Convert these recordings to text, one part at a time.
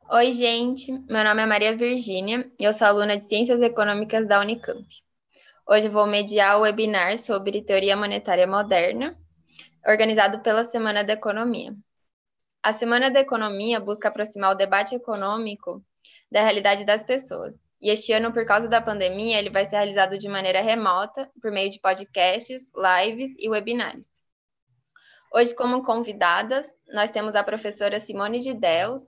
Oi, gente. Meu nome é Maria Virgínia e eu sou aluna de Ciências Econômicas da Unicamp. Hoje vou mediar o webinar sobre Teoria Monetária Moderna, organizado pela Semana da Economia. A Semana da Economia busca aproximar o debate econômico da realidade das pessoas. E este ano, por causa da pandemia, ele vai ser realizado de maneira remota, por meio de podcasts, lives e webinários. Hoje, como convidadas, nós temos a professora Simone de Deus,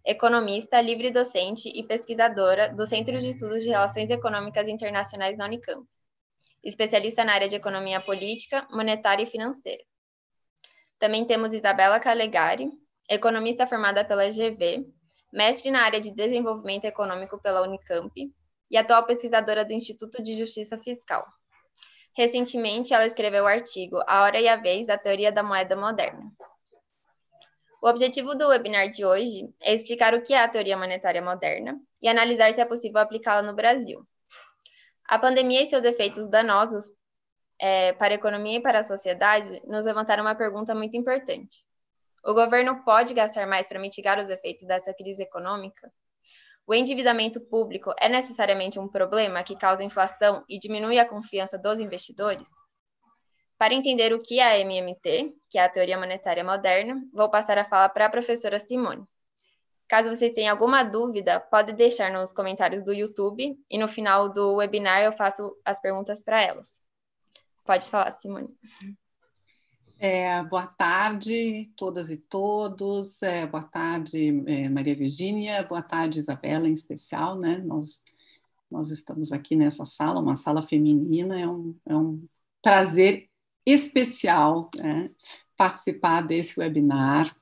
economista, livre-docente e pesquisadora do Centro de Estudos de Relações Econômicas Internacionais da Unicamp, especialista na área de economia política, monetária e financeira. Também temos Isabela Calegari, economista formada pela GV, mestre na área de desenvolvimento econômico pela Unicamp e atual pesquisadora do Instituto de Justiça Fiscal. Recentemente, ela escreveu o artigo A Hora e a Vez da Teoria da Moeda Moderna. O objetivo do webinar de hoje é explicar o que é a teoria monetária moderna e analisar se é possível aplicá-la no Brasil. A pandemia e seus efeitos danosos para a economia e para a sociedade nos levantaram uma pergunta muito importante. O governo pode gastar mais para mitigar os efeitos dessa crise econômica? O endividamento público é necessariamente um problema que causa inflação e diminui a confiança dos investidores? Para entender o que é a MMT, que é a Teoria Monetária Moderna, vou passar a fala para a professora Simone. Caso vocês tenham alguma dúvida, pode deixar nos comentários do YouTube e no final do webinar eu faço as perguntas para elas. Pode falar, Simone. Boa tarde, todas e todos. Boa tarde, Maria Virgínia. Boa tarde, Isabela, em especial, né? Nós estamos aqui nessa sala, uma sala feminina. É um prazer especial, né, participar desse webinar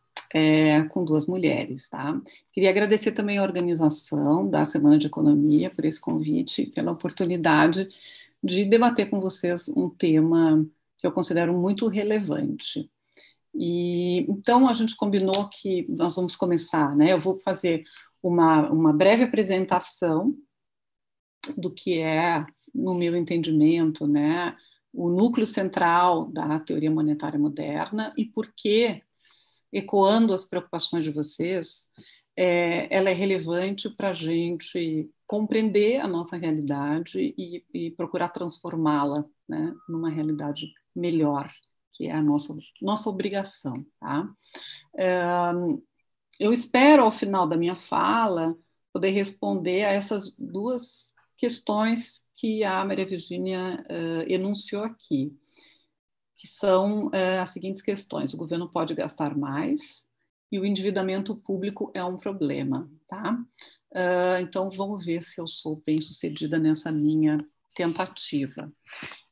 com duas mulheres, tá? Queria agradecer também a organização da Semana de Economia por esse convite, pela oportunidade de debater com vocês um tema que eu considero muito relevante. E então a gente combinou que nós vamos começar, né? Eu vou fazer uma breve apresentação do que é, no meu entendimento, né, o núcleo central da teoria monetária moderna e por que, ecoando as preocupações de vocês, ela é relevante para a gente compreender a nossa realidade e procurar transformá-la, né, numa realidade melhor, que é a nossa obrigação. Tá? Eu espero, ao final da minha fala, poder responder a essas duas questões que a Maria Virgínia enunciou aqui, que são as seguintes questões: o governo pode gastar mais e o endividamento público é um problema, tá? Então, vamos ver se eu sou bem-sucedida nessa minha tentativa.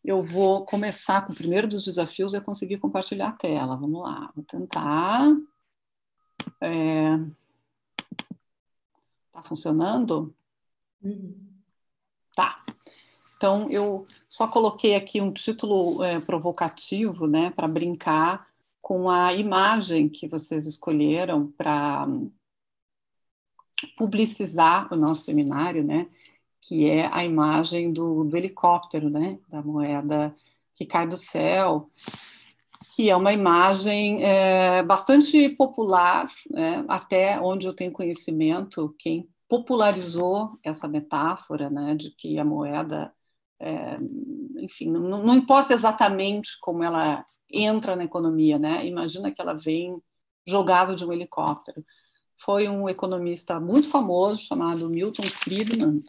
Eu vou começar com o primeiro dos desafios, é conseguir compartilhar a tela. Vamos lá, vou tentar. Tá funcionando? Tá. Então, eu só coloquei aqui um título provocativo, né, para brincar com a imagem que vocês escolheram para publicizar o nosso seminário, né, que é a imagem do helicóptero, né, da moeda que cai do céu, que é uma imagem bastante popular, né, até onde eu tenho conhecimento, quem popularizou essa metáfora, né, de que a moeda, enfim, não importa exatamente como ela entra na economia, né, imagina que ela vem jogada de um helicóptero. Foi um economista muito famoso chamado Milton Friedman,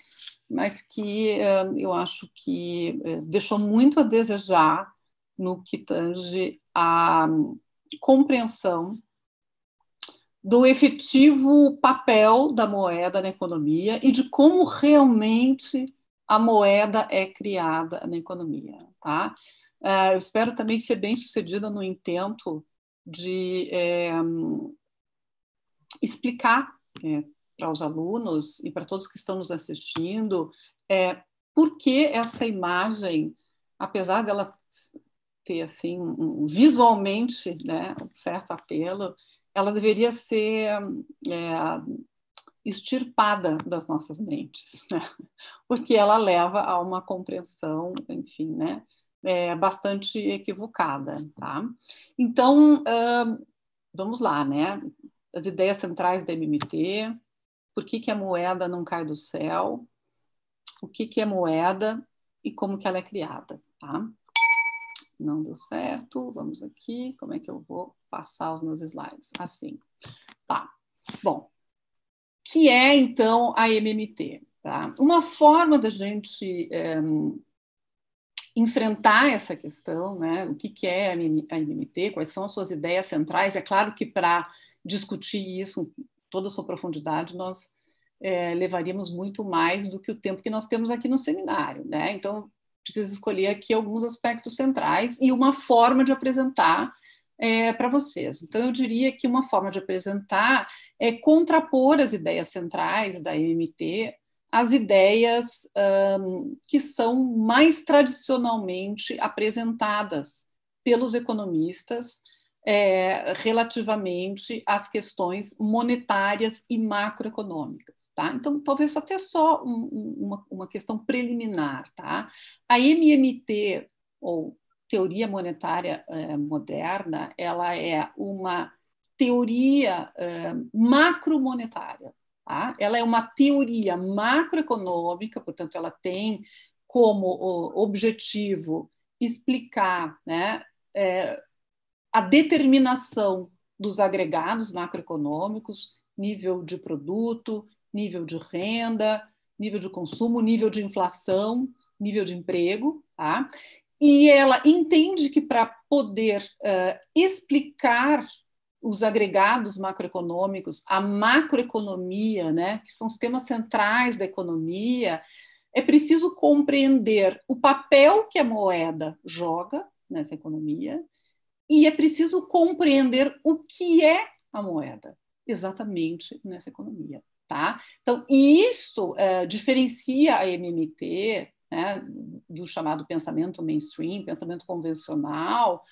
mas que eu acho que deixou muito a desejar no que tange à compreensão do efetivo papel da moeda na economia e de como realmente a moeda é criada na economia. Tá? Eu espero também ser bem-sucedida no intento de explicar para os alunos e para todos que estão nos assistindo por que essa imagem, apesar dela ter assim visualmente, né, um certo apelo, ela deveria ser extirpada das nossas mentes, né? Porque ela leva a uma compreensão, enfim, né, bastante equivocada, tá? Então, vamos lá, né? As ideias centrais da MMT, por que a moeda não cai do céu, o que é moeda e como que ela é criada, tá? Não deu certo, vamos aqui, como é que eu vou passar os meus slides? Assim, tá. Bom, que é, então, a MMT, tá? Uma forma da gente enfrentar essa questão, né? O que é a MMT, quais são as suas ideias centrais. É claro que para discutir isso com toda a sua profundidade, nós levaríamos muito mais do que o tempo que nós temos aqui no seminário, né? Então, preciso escolher aqui alguns aspectos centrais e uma forma de apresentar para vocês. Então, eu diria que uma forma de apresentar é contrapor as ideias centrais da MMT às ideias que são mais tradicionalmente apresentadas pelos economistas relativamente às questões monetárias e macroeconômicas. Tá? Então, talvez até só uma questão preliminar. Tá? A MMT, ou Teoria Monetária Moderna, ela é uma teoria macromonetária. Tá? Ela é uma teoria macroeconômica, portanto, ela tem como objetivo explicar, né, a determinação dos agregados macroeconômicos, nível de produto, nível de renda, nível de consumo, nível de inflação, nível de emprego. Tá? E ela entende que para poder explicar os agregados macroeconômicos, a macroeconomia, né, que são os temas centrais da economia, é preciso compreender o papel que a moeda joga nessa economia e é preciso compreender o que é a moeda exatamente nessa economia. Tá? Então, isto diferencia a MMT, né, do chamado pensamento mainstream, pensamento convencional,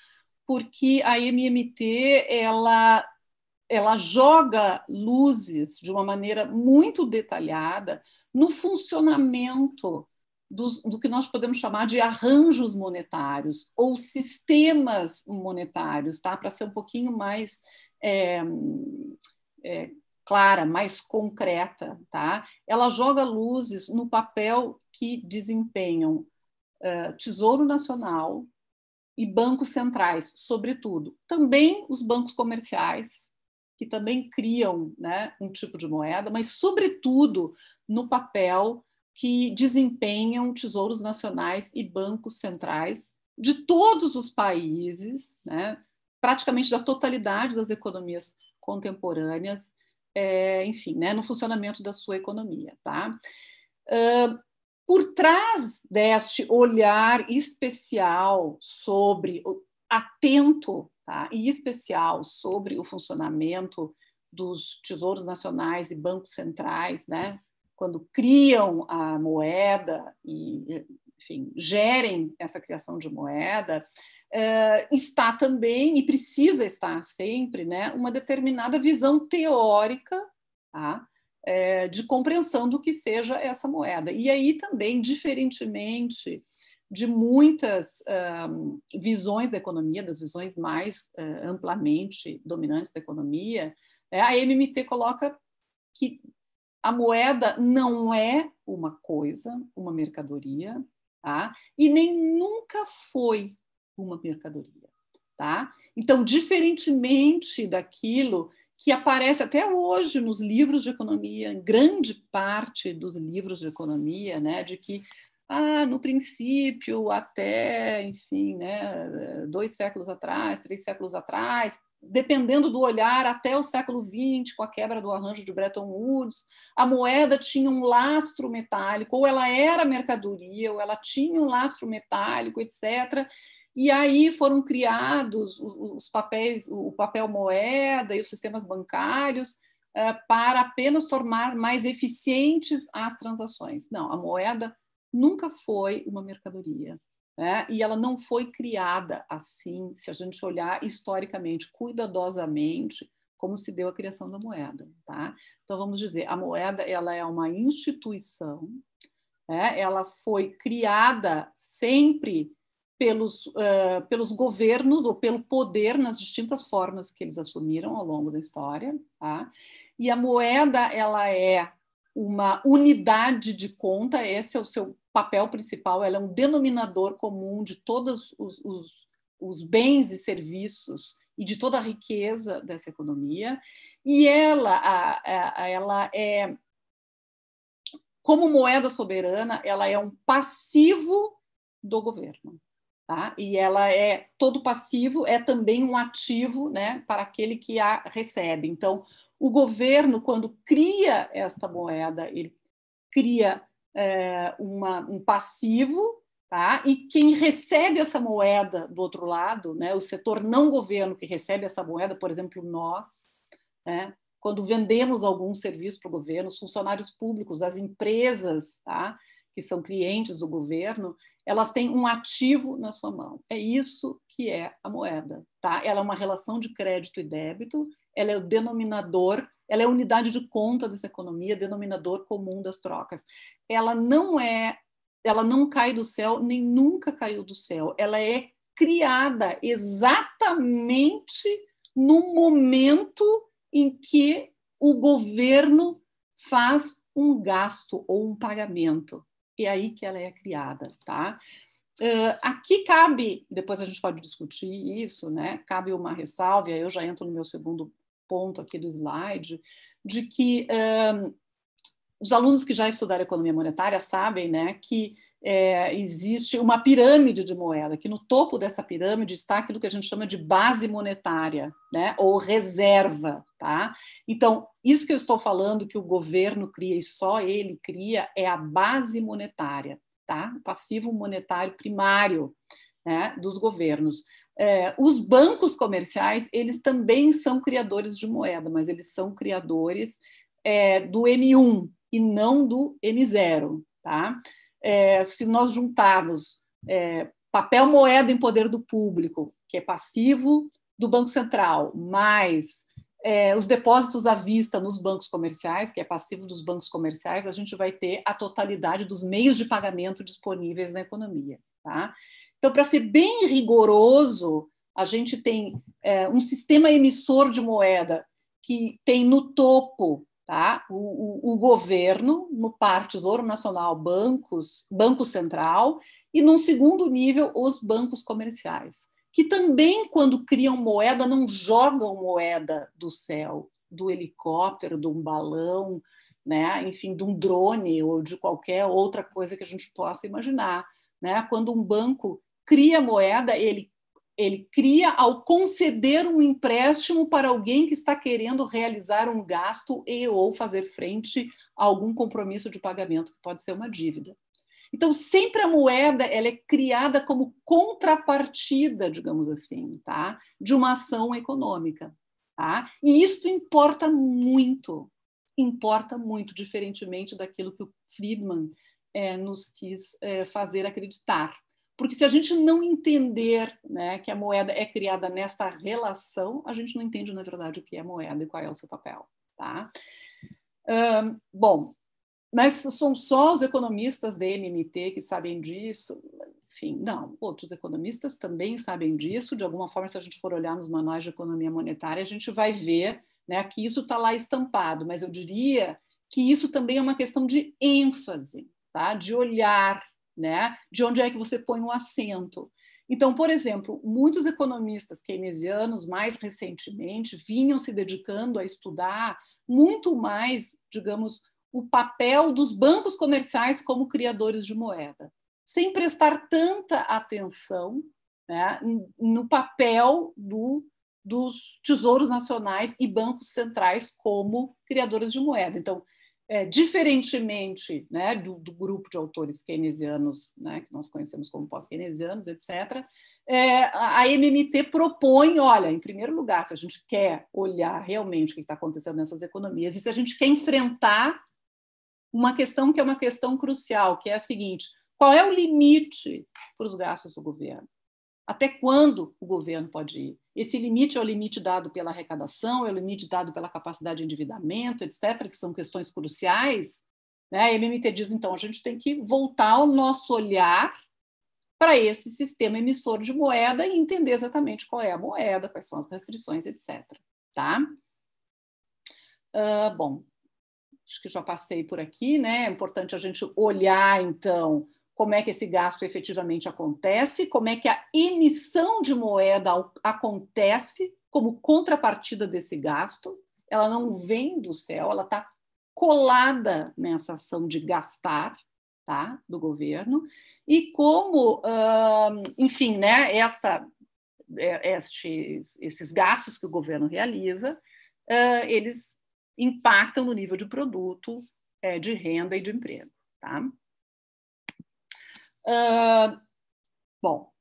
porque a MMT ela joga luzes de uma maneira muito detalhada no funcionamento do que nós podemos chamar de arranjos monetários ou sistemas monetários, tá? Para ser um pouquinho mais clara, mais concreta. Tá? Ela joga luzes no papel que desempenham Tesouro Nacional e bancos centrais, sobretudo. Também os bancos comerciais, que também criam, né, um tipo de moeda, mas, sobretudo, no papel que desempenham tesouros nacionais e bancos centrais de todos os países, né, praticamente da totalidade das economias contemporâneas, enfim, né, no funcionamento da sua economia. Tá? Por trás deste olhar especial atento, tá, e especial sobre o funcionamento dos tesouros nacionais e bancos centrais, né, quando criam a moeda e, enfim, gerem essa criação de moeda, está também, e precisa estar sempre, né, uma determinada visão teórica, tá, de compreensão do que seja essa moeda. E aí também, diferentemente de muitas visões da economia, das visões mais amplamente dominantes da economia, a MMT coloca que a moeda não é uma coisa, uma mercadoria, tá? E nem nunca foi uma mercadoria. Tá? Então, diferentemente daquilo que aparece até hoje nos livros de economia, em grande parte dos livros de economia, né, de que no princípio, até, enfim, né, 2 séculos atrás, 3 séculos atrás, dependendo do olhar, até o século XX, com a quebra do arranjo de Bretton Woods, a moeda tinha um lastro metálico, ou ela era mercadoria, ou ela tinha um lastro metálico, etc., e aí foram criados os papéis, o papel moeda e os sistemas bancários para apenas tornar mais eficientes as transações. Não, a moeda nunca foi uma mercadoria, né? E ela não foi criada assim, se a gente olhar historicamente, cuidadosamente, como se deu a criação da moeda. Tá? Então, vamos dizer, a moeda ela é uma instituição, né? Ela foi criada sempre pelos governos ou pelo poder nas distintas formas que eles assumiram ao longo da história. Tá? E a moeda ela é uma unidade de conta, esse é o seu papel principal, ela é um denominador comum de todos os bens e serviços e de toda a riqueza dessa economia, e ela é, como moeda soberana, ela é um passivo do governo. Tá? E ela é todo passivo, é também um ativo, né, para aquele que a recebe. Então, o governo, quando cria esta moeda, ele cria um passivo, tá? E quem recebe essa moeda do outro lado, né, o setor não governo que recebe essa moeda, por exemplo, nós, né, quando vendemos algum serviço para o governo, os funcionários públicos, as empresas, tá, que são clientes do governo, elas têm um ativo na sua mão. É isso que é a moeda. Tá? Ela é uma relação de crédito e débito, ela é o denominador, ela é a unidade de conta dessa economia, denominador comum das trocas. Ela não cai do céu, nem nunca caiu do céu. Ela é criada exatamente no momento em que o governo faz um gasto ou um pagamento. É aí que ela é criada, tá? Aqui cabe, depois a gente pode discutir isso, né? Cabe uma ressalva, eu já entro no meu segundo ponto aqui do slide, de que os alunos que já estudaram economia monetária sabem, né, que existe uma pirâmide de moeda, que no topo dessa pirâmide está aquilo que a gente chama de base monetária, né, ou reserva. Tá? Então, isso que eu estou falando, que o governo cria e só ele cria, é a base monetária, tá? O passivo monetário primário, né, dos governos. Os bancos comerciais, eles também são criadores de moeda, mas eles são criadores do M1 e não do M0. Tá? Se nós juntarmos papel moeda em poder do público, que é passivo do Banco Central, mais os depósitos à vista nos bancos comerciais, que é passivo dos bancos comerciais, a gente vai ter a totalidade dos meios de pagamento disponíveis na economia. Tá? Então, para ser bem rigoroso, a gente tem um sistema emissor de moeda que tem no topo, tá, o governo, no par Tesouro Nacional, Banco Central, e num segundo nível, os bancos comerciais, que também, quando criam moeda, não jogam moeda do céu, do helicóptero, de um balão, né, enfim, de um drone ou de qualquer outra coisa que a gente possa imaginar. Né? Quando um banco cria moeda, ele cria ao conceder um empréstimo para alguém que está querendo realizar um gasto e ou fazer frente a algum compromisso de pagamento, que pode ser uma dívida. Então, sempre a moeda ela é criada como contrapartida, digamos assim, tá? De uma ação econômica. Tá? E isso importa muito, diferentemente daquilo que o Friedman nos quis fazer acreditar. Porque se a gente não entender, né, que a moeda é criada nesta relação, a gente não entende, na verdade, o que é moeda e qual é o seu papel. Tá? Bom, mas são só os economistas da MMT que sabem disso? Enfim, não. Outros economistas também sabem disso. De alguma forma, se a gente for olhar nos manuais de economia monetária, a gente vai ver, né, que isso está lá estampado. Mas eu diria que isso também é uma questão de ênfase, tá? De olhar, né? De onde é que você põe um acento. Então, por exemplo, muitos economistas keynesianos, mais recentemente, vinham se dedicando a estudar muito mais, digamos, o papel dos bancos comerciais como criadores de moeda, sem prestar tanta atenção, né, no papel dos tesouros nacionais e bancos centrais como criadores de moeda. Então, diferentemente, né, do grupo de autores keynesianos, né, que nós conhecemos como pós-keynesianos, etc., a MMT propõe, olha, em primeiro lugar, se a gente quer olhar realmente o que está acontecendo nessas economias e se a gente quer enfrentar uma questão que é uma questão crucial, que é a seguinte: qual é o limite para os gastos do governo? Até quando o governo pode ir? Esse limite é o limite dado pela arrecadação, é o limite dado pela capacidade de endividamento, etc., que são questões cruciais. Né? A MMT diz, então, a gente tem que voltar o nosso olhar para esse sistema emissor de moeda e entender exatamente qual é a moeda, quais são as restrições, etc. Tá? Bom, acho que já passei por aqui, né? É importante a gente olhar, então, como é que esse gasto efetivamente acontece, como é que a emissão de moeda acontece como contrapartida desse gasto. Ela não vem do céu, ela está colada nessa ação de gastar, tá, do governo, e como, enfim, né, esses gastos que o governo realiza, eles impactam no nível de produto, de renda e de emprego. Tá? Bom,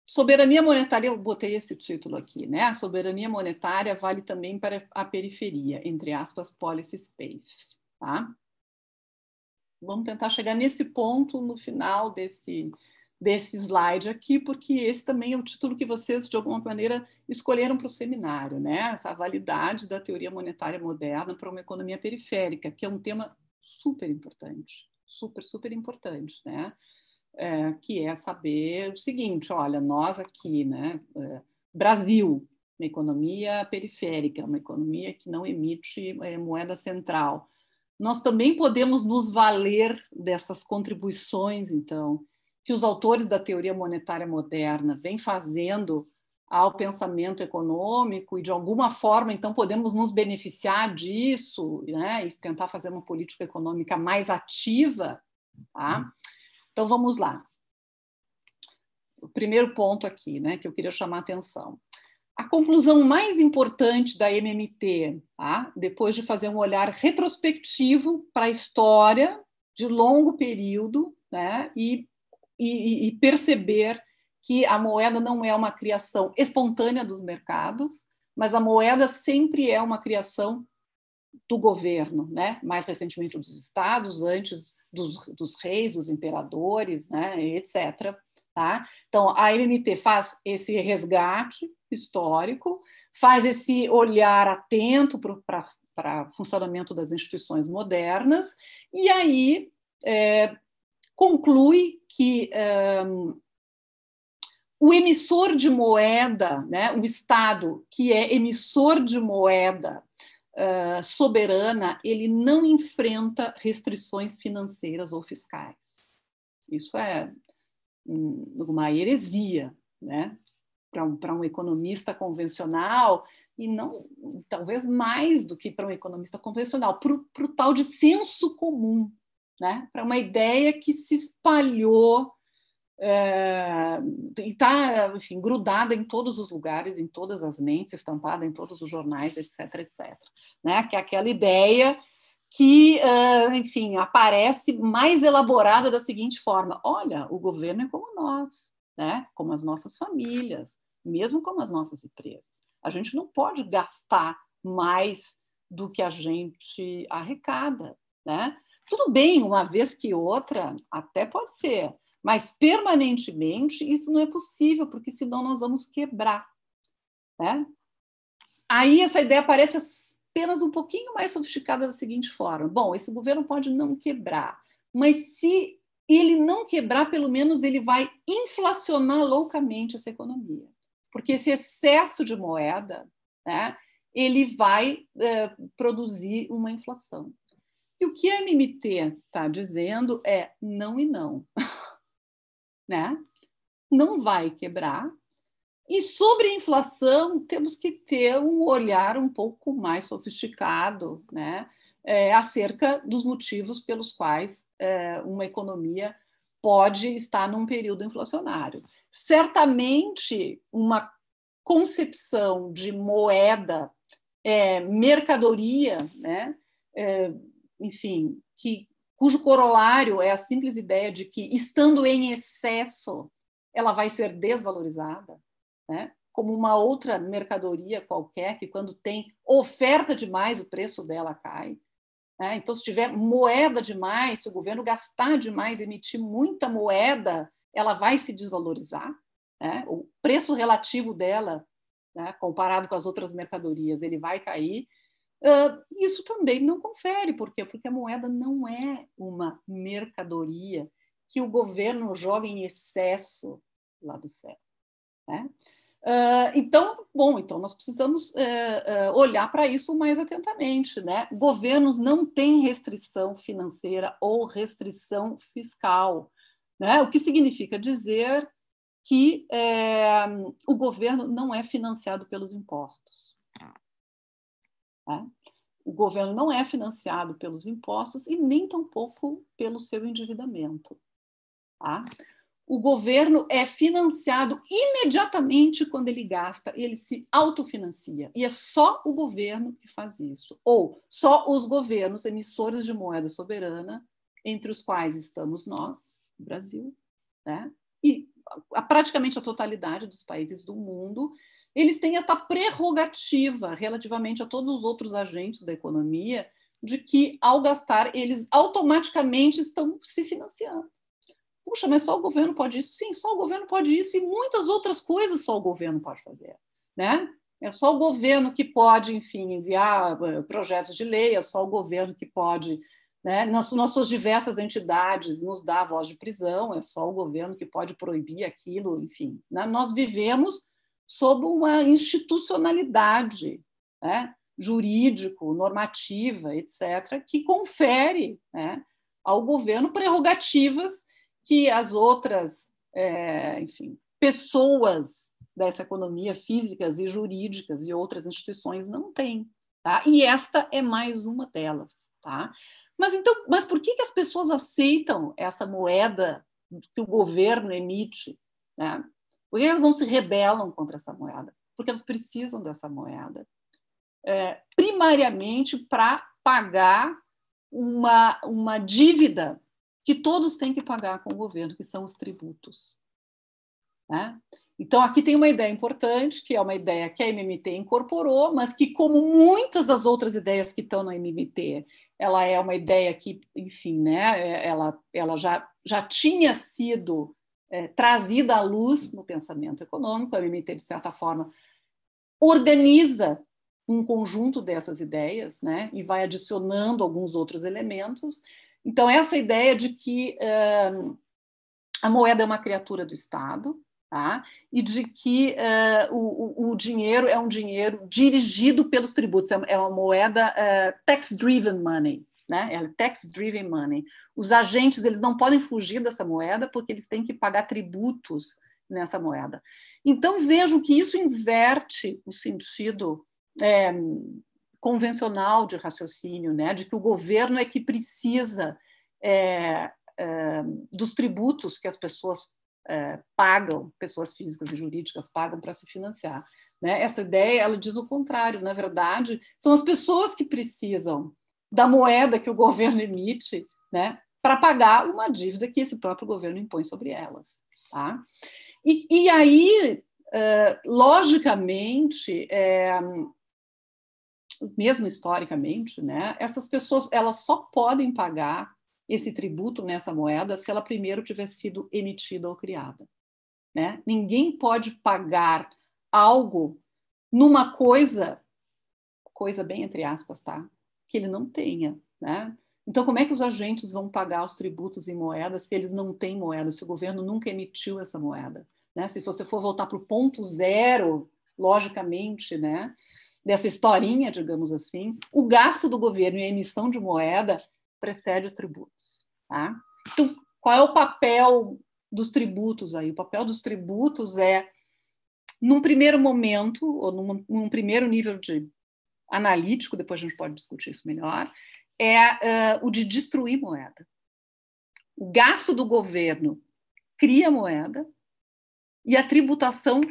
soberania monetária, eu botei esse título aqui, né? A soberania monetária vale também para a periferia, entre aspas, policy space. Tá? Vamos tentar chegar nesse ponto no final desse slide aqui, porque esse também é o título que vocês, de alguma maneira, escolheram para o seminário, né? Essa validade da teoria monetária moderna para uma economia periférica, que é um tema super importante, super importante, né? Que é saber o seguinte, olha, nós aqui, né? Brasil, uma economia periférica, uma economia que não emite moeda central. Nós também podemos nos valer dessas contribuições, então, que os autores da teoria monetária moderna vêm fazendo ao pensamento econômico e, de alguma forma, então, podemos nos beneficiar disso, né, e tentar fazer uma política econômica mais ativa. Tá? Então, vamos lá. O primeiro ponto aqui, né, que eu queria chamar a atenção. A conclusão mais importante da MMT, tá? Depois de fazer um olhar retrospectivo para a história de longo período, né? e perceber que a moeda não é uma criação espontânea dos mercados, mas a moeda sempre é uma criação do governo, né? Mais recentemente dos estados, antes dos reis, dos imperadores, né? etc. Tá? Então, a MMT faz esse resgate histórico, faz esse olhar atento para o funcionamento das instituições modernas, e aí conclui que o emissor de moeda, né, o Estado que é emissor de moeda soberana, ele não enfrenta restrições financeiras ou fiscais. Isso é uma heresia, né? Para um economista convencional, e não, talvez mais do que para um economista convencional, para o tal de senso comum, né? Para uma ideia que se espalhou e está, enfim, grudada em todos os lugares, em todas as mentes, estampada em todos os jornais, etc., etc. Né? Que é aquela ideia que, enfim, aparece mais elaborada da seguinte forma: olha, o governo é como nós, né? Como as nossas famílias, mesmo como as nossas empresas. A gente não pode gastar mais do que a gente arrecada, né? Tudo bem, uma vez que outra, até pode ser, mas permanentemente isso não é possível, porque senão nós vamos quebrar, né? Aí essa ideia parece apenas um pouquinho mais sofisticada da seguinte forma: bom, esse governo pode não quebrar, mas se ele não quebrar, pelo menos ele vai inflacionar loucamente essa economia, porque esse excesso de moeda, né, ele vai produzir uma inflação. E o que a MMT está dizendo é não e não, né? Não vai quebrar. E sobre a inflação, temos que ter um olhar um pouco mais sofisticado, né, acerca dos motivos pelos quais uma economia pode estar num período inflacionário. Certamente, uma concepção de moeda, mercadoria, né, enfim, cujo corolário é a simples ideia de que, estando em excesso, ela vai ser desvalorizada, né? Como uma outra mercadoria qualquer, que quando tem oferta demais, o preço dela cai. Né? Então, se tiver moeda demais, se o governo gastar demais, emitir muita moeda, ela vai se desvalorizar. Né? O preço relativo dela, né, comparado com as outras mercadorias, ele vai cair. Isso também não confere. Por quê? Porque a moeda não é uma mercadoria que o governo joga em excesso lá do céu. Né? Então, bom, então nós precisamos olhar para isso mais atentamente, né? Governos não têm restrição financeira ou restrição fiscal, né? O que significa dizer que o governo não é financiado pelos impostos. Né? O governo não é financiado pelos impostos e nem tampouco pelo seu endividamento. Tá? O governo é financiado imediatamente quando ele gasta, ele se autofinancia. E é só o governo que faz isso. Ou só os governos emissores de moeda soberana, entre os quais estamos nós, o Brasil, né? E praticamente a totalidade dos países do mundo, eles têm essa prerrogativa relativamente a todos os outros agentes da economia, de que, ao gastar, eles automaticamente estão se financiando. Puxa, mas só o governo pode isso? Sim, só o governo pode isso e muitas outras coisas só o governo pode fazer, né? É só o governo que pode, enfim, enviar projetos de lei, é só o governo que pode, né, nas suas diversas entidades, nos dar a voz de prisão, é só o governo que pode proibir aquilo, enfim. Né? Nós vivemos sob uma institucionalidade, né, jurídico, normativa, etc., que confere, né, ao governo prerrogativas que as outras, enfim, pessoas dessa economia, físicas e jurídicas e outras instituições não têm. Tá? E esta é mais uma delas. Tá? Mas por que as pessoas aceitam essa moeda que o governo emite? Né? Por que elas não se rebelam contra essa moeda? Porque elas precisam dessa moeda, primariamente para pagar uma dívida que todos têm que pagar com o governo, que são os tributos. Né? Então, aqui tem uma ideia importante, que é uma ideia que a MMT incorporou, mas que, como muitas das outras ideias que estão na MMT, ela é uma ideia que, enfim, né, ela já tinha sido trazida à luz no pensamento econômico. A MMT, de certa forma, organiza um conjunto dessas ideias, né, e vai adicionando alguns outros elementos. Então, essa ideia de que a moeda é uma criatura do Estado, tá? E de que o dinheiro é um dinheiro dirigido pelos tributos, é uma moeda tax-driven money, né? É tax-driven money. Os agentes, eles não podem fugir dessa moeda porque eles têm que pagar tributos nessa moeda. Então, vejam que isso inverte o sentido convencional de raciocínio, né? De que o governo é que precisa dos tributos que as pessoas pagam, pessoas físicas e jurídicas pagam para se financiar. Né? Essa ideia, ela diz o contrário. Na verdade, são as pessoas que precisam da moeda que o governo emite, né, para pagar uma dívida que esse próprio governo impõe sobre elas. Tá? E aí, logicamente, mesmo historicamente, né, essas pessoas elas só podem pagar esse tributo nessa moeda se ela primeiro tiver sido emitida ou criada. Né? Ninguém pode pagar algo numa coisa bem entre aspas, tá? Que ele não tenha. Né? Então, como é que os agentes vão pagar os tributos em moeda se eles não têm moeda, se o governo nunca emitiu essa moeda? Né? Se você for voltar para o ponto zero, logicamente, né, dessa historinha, digamos assim, o gasto do governo e a emissão de moeda precede os tributos. Tá? Então, qual é o papel dos tributos aí? O papel dos tributos é, num primeiro momento, ou num primeiro nível de analítico, depois a gente pode discutir isso melhor, o de destruir moeda. O gasto do governo cria moeda e a tributação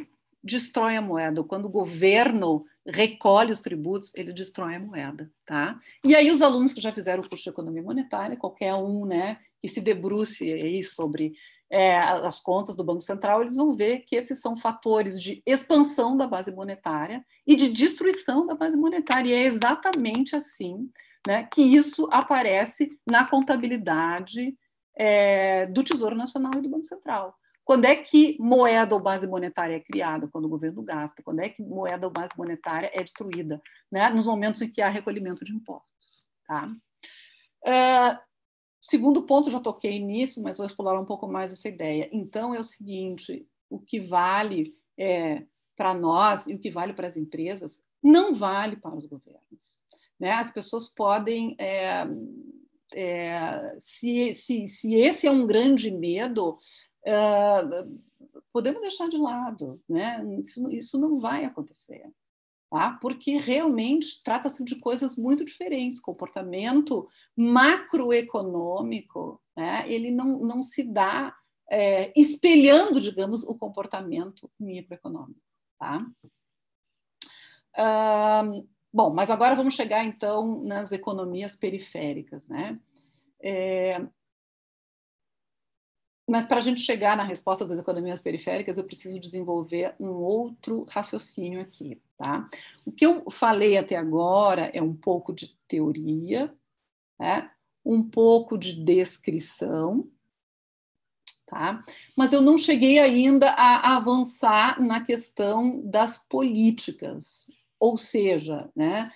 destrói a moeda. Quando o governo recolhe os tributos, ele destrói a moeda. Tá? E aí os alunos que já fizeram o curso de economia monetária, qualquer um, né, que se debruce aí sobre as contas do Banco Central, eles vão ver que esses são fatores de expansão da base monetária e de destruição da base monetária. E é exatamente assim, né, que isso aparece na contabilidade do Tesouro Nacional e do Banco Central. Quando é que moeda ou base monetária é criada? Quando o governo gasta. Quando é que moeda ou base monetária é destruída? Né? Nos momentos em que há recolhimento de impostos. Tá? Segundo ponto, já toquei nisso, mas vou explorar um pouco mais essa ideia. Então, é o seguinte, o que vale é para nós e o que vale para as empresas não vale para os governos, né? As pessoas podem, se esse é um grande medo, podemos deixar de lado, né? Isso não vai acontecer, tá? Porque realmente trata-se de coisas muito diferentes. Comportamento macroeconômico, né? Ele não se dá espelhando, digamos, o comportamento microeconômico, tá? Bom, mas agora vamos chegar, então, nas economias periféricas, né? Mas para a gente chegar na resposta das economias periféricas, eu preciso desenvolver um outro raciocínio aqui, tá? O que eu falei até agora é um pouco de teoria, né? Um pouco de descrição, tá? Mas eu não cheguei ainda a avançar na questão das políticas, ou seja, né?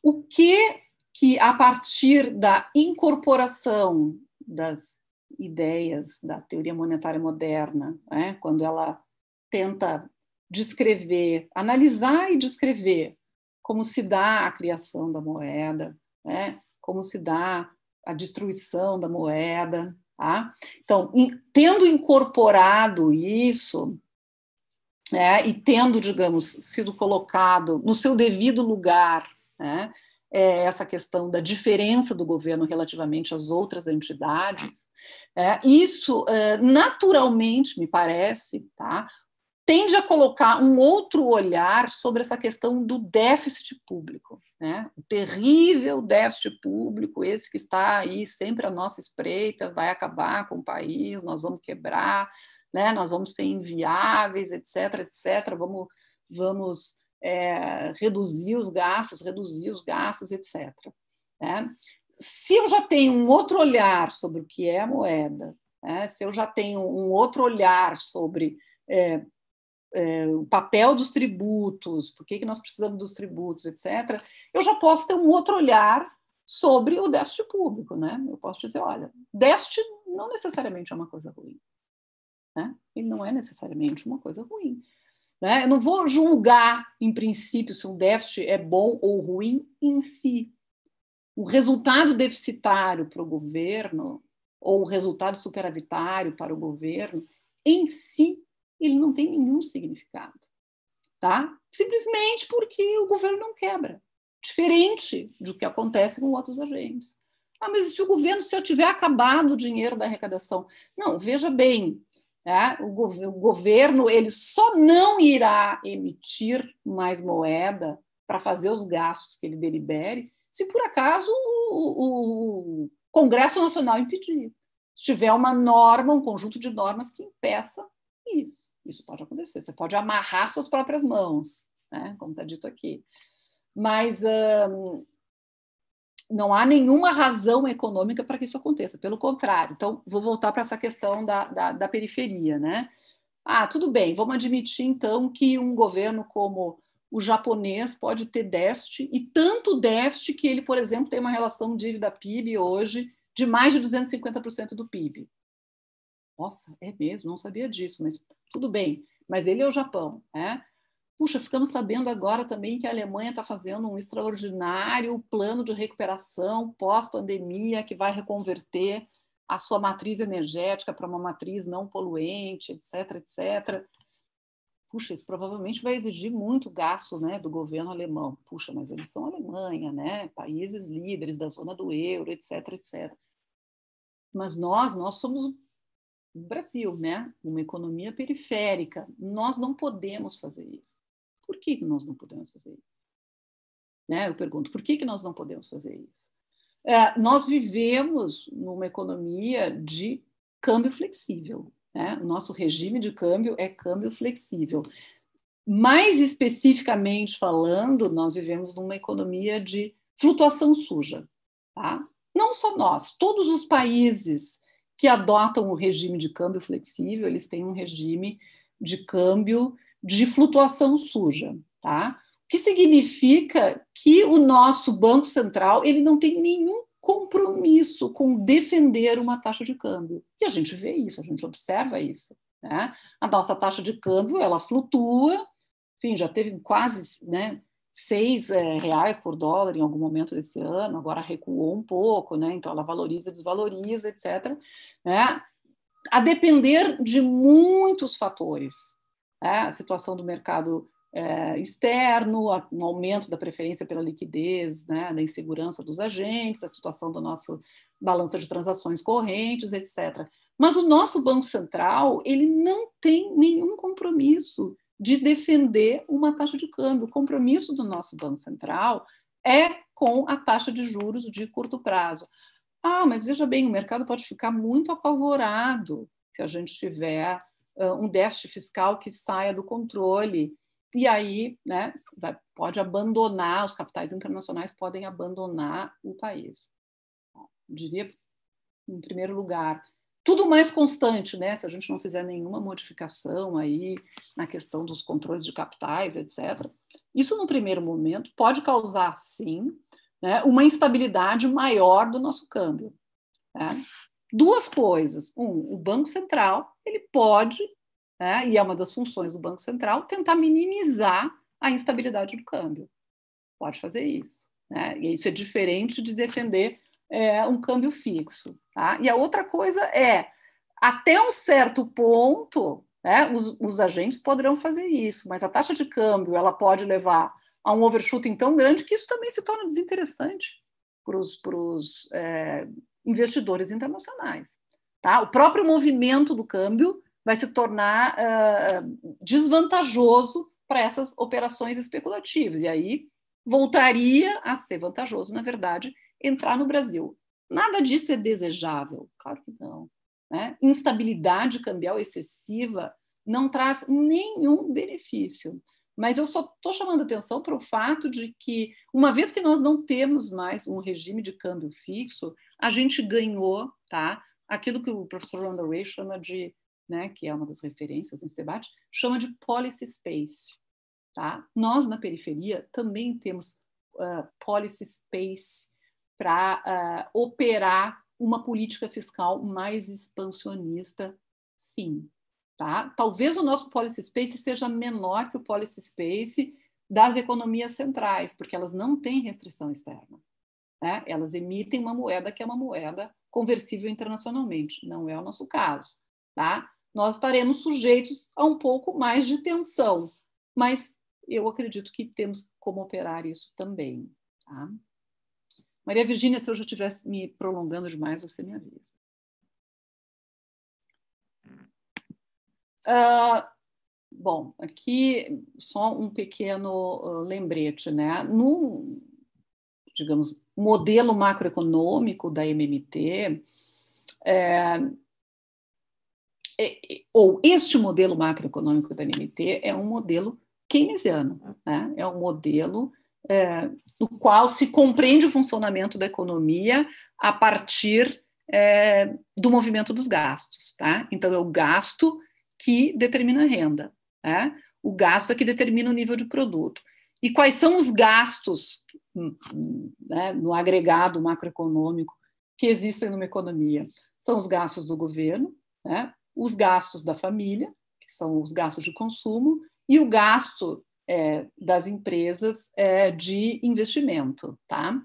O que a partir da incorporação das ideias da teoria monetária moderna, né, quando ela tenta descrever, analisar e descrever como se dá a criação da moeda, né, como se dá a destruição da moeda, tá? Então, tendo incorporado isso, e tendo, digamos, sido colocado no seu devido lugar, né, essa questão da diferença do governo relativamente às outras entidades, isso naturalmente, me parece, tá, tende a colocar um outro olhar sobre essa questão do déficit público, né? O terrível déficit público, esse que está aí sempre à nossa espreita, vai acabar com o país, nós vamos quebrar, né? Nós vamos ser inviáveis, etc., etc. Vamos reduzir os gastos, etc. Né? Se eu já tenho um outro olhar sobre o que é a moeda, né? Se eu já tenho um outro olhar sobre o papel dos tributos, por que nós precisamos dos tributos, etc., eu já posso ter um outro olhar sobre o déficit público, né? Eu posso dizer, olha, déficit não necessariamente é uma coisa ruim, né? Ele não é necessariamente uma coisa ruim, né? Eu não vou julgar, em princípio, se um déficit é bom ou ruim em si. O resultado deficitário para o governo ou o resultado superavitário para o governo, em si, ele não tem nenhum significado, tá? Simplesmente porque o governo não quebra, diferente do que acontece com outros agentes. Ah, mas se o governo, se eu tiver acabado o dinheiro da arrecadação? Não, veja bem, o governo ele só não irá emitir mais moeda para fazer os gastos que ele delibere se por acaso o Congresso Nacional impedir. Se tiver uma norma, um conjunto de normas que impeça isso. Isso pode acontecer. Você pode amarrar suas próprias mãos, né? Como está dito aqui. Mas não há nenhuma razão econômica para que isso aconteça. Pelo contrário. Então, vou voltar para essa questão da periferia, né? Tudo bem, vamos admitir, então, que um governo como o japonês pode ter déficit, e tanto déficit que ele, por exemplo, tem uma relação dívida-PIB hoje de mais de 250% do PIB. Nossa, é mesmo, não sabia disso, mas tudo bem. Mas ele é o Japão, né? Puxa, ficamos sabendo agora também que a Alemanha está fazendo um extraordinário plano de recuperação pós-pandemia que vai reconverter a sua matriz energética para uma matriz não poluente, etc., etc. Puxa, isso provavelmente vai exigir muito gasto, né, do governo alemão. Puxa, mas eles são Alemanha, né? Países líderes da zona do euro, etc., etc. Mas nós somos o Brasil, né? Uma economia periférica. Nós não podemos fazer isso. Por que nós não podemos fazer isso? Né? Eu pergunto, por que nós não podemos fazer isso? Nós vivemos numa economia de câmbio flexível, né? O nosso regime de câmbio é câmbio flexível. Mais especificamente falando, nós vivemos numa economia de flutuação suja, tá? Não só nós, todos os países que adotam o regime de câmbio flexível, eles têm um regime de câmbio de flutuação suja, tá? O que significa que o nosso Banco Central ele não tem nenhum compromisso com defender uma taxa de câmbio. E a gente vê isso, a gente observa isso, né? A nossa taxa de câmbio ela flutua, enfim, já teve quase, né, R$ 6 por dólar em algum momento desse ano, agora recuou um pouco, né? Então ela valoriza, desvaloriza, etc. Né? A depender de muitos fatores, né? A situação do mercado externo, um aumento da preferência pela liquidez, né? Da insegurança dos agentes, a situação da nossa balança de transações correntes, etc. Mas o nosso Banco Central, ele não tem nenhum compromisso de defender uma taxa de câmbio. O compromisso do nosso Banco Central é com a taxa de juros de curto prazo. Mas veja bem, o mercado pode ficar muito apavorado se a gente tiver um déficit fiscal que saia do controle. E aí, né, pode abandonar, os capitais internacionais podem abandonar o país. Eu diria, em primeiro lugar, tudo mais constante, né? Se a gente não fizer nenhuma modificação aí na questão dos controles de capitais, etc. Isso, no primeiro momento, pode causar, sim, né, uma instabilidade maior do nosso câmbio. Né? Duas coisas. O Banco Central, ele pode, né, e é uma das funções do Banco Central, tentar minimizar a instabilidade do câmbio. Pode fazer isso. Né? E isso é diferente de defender um câmbio fixo. Tá? E a outra coisa é, até um certo ponto, né, os agentes poderão fazer isso, mas a taxa de câmbio ela pode levar a um overshooting tão grande que isso também se torna desinteressante para os investidores internacionais. Tá? O próprio movimento do câmbio vai se tornar desvantajoso para essas operações especulativas, e aí voltaria a ser vantajoso, na verdade, entrar no Brasil. Nada disso é desejável, claro que não. Né? Instabilidade cambial excessiva não traz nenhum benefício. Mas eu só estou chamando atenção para o fato de que, uma vez que nós não temos mais um regime de câmbio fixo, a gente ganhou, tá, aquilo que o professor Randall Wray chama de, né, que é uma das referências nesse debate, chama de policy space. Tá? Nós, na periferia, também temos policy space para operar uma política fiscal mais expansionista, sim. Tá? Talvez o nosso policy space seja menor que o policy space das economias centrais, porque elas não têm restrição externa. Né? Elas emitem uma moeda que é uma moeda conversível internacionalmente. Não é o nosso caso. Tá? Nós estaremos sujeitos a um pouco mais de tensão, mas eu acredito que temos como operar isso também. Tá? Maria Virgínia, se eu já estivesse me prolongando demais, você me avisa. Bom, aqui só um pequeno lembrete, né? No, digamos, modelo macroeconômico da MMT, ou este modelo macroeconômico da MMT é um modelo keynesiano, né? É um modelo no qual se compreende o funcionamento da economia a partir do movimento dos gastos. Tá? Então, é o gasto que determina a renda. Né? O gasto é que determina o nível de produto. E quais são os gastos, né, no agregado macroeconômico que existem numa economia? São os gastos do governo, né? Os gastos da família, que são os gastos de consumo, e o gasto das empresas de investimento. Tá?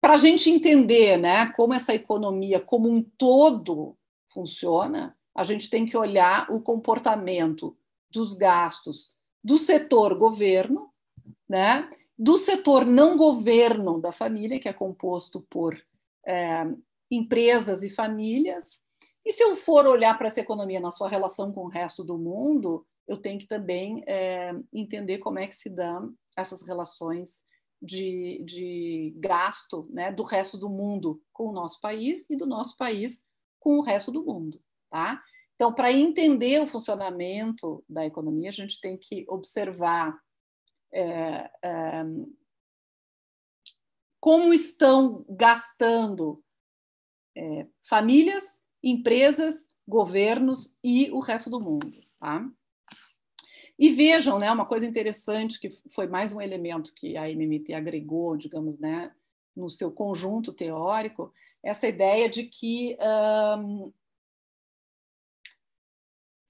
Para a gente entender, né, como essa economia como um todo funciona, a gente tem que olhar o comportamento dos gastos do setor governo, né, do setor não governo da família, que é composto por empresas e famílias. E se eu for olhar para essa economia na sua relação com o resto do mundo, eu tenho que também entender como é que se dão essas relações de gasto, né, do resto do mundo com o nosso país e do nosso país com o resto do mundo. Tá? Então, para entender o funcionamento da economia, a gente tem que observar como estão gastando famílias, empresas, governos e o resto do mundo. Tá? E vejam, né, uma coisa interessante, que foi mais um elemento que a MMT agregou, digamos, né, no seu conjunto teórico, essa ideia de que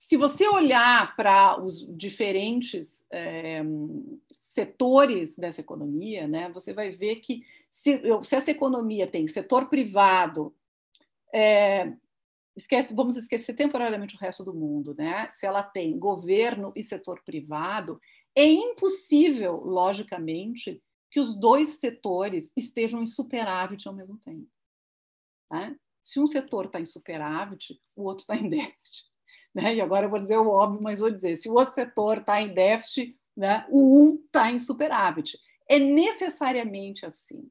se você olhar para os diferentes setores dessa economia, né, você vai ver que se essa economia tem setor privado, vamos esquecer temporariamente o resto do mundo, né? Se ela tem governo e setor privado, é impossível, logicamente, que os dois setores estejam em superávit ao mesmo tempo. Né? Se um setor está em superávit, o outro está em déficit. Né? E agora eu vou dizer o óbvio, mas vou dizer, se o outro setor está em déficit, né, o um está em superávit. É necessariamente assim.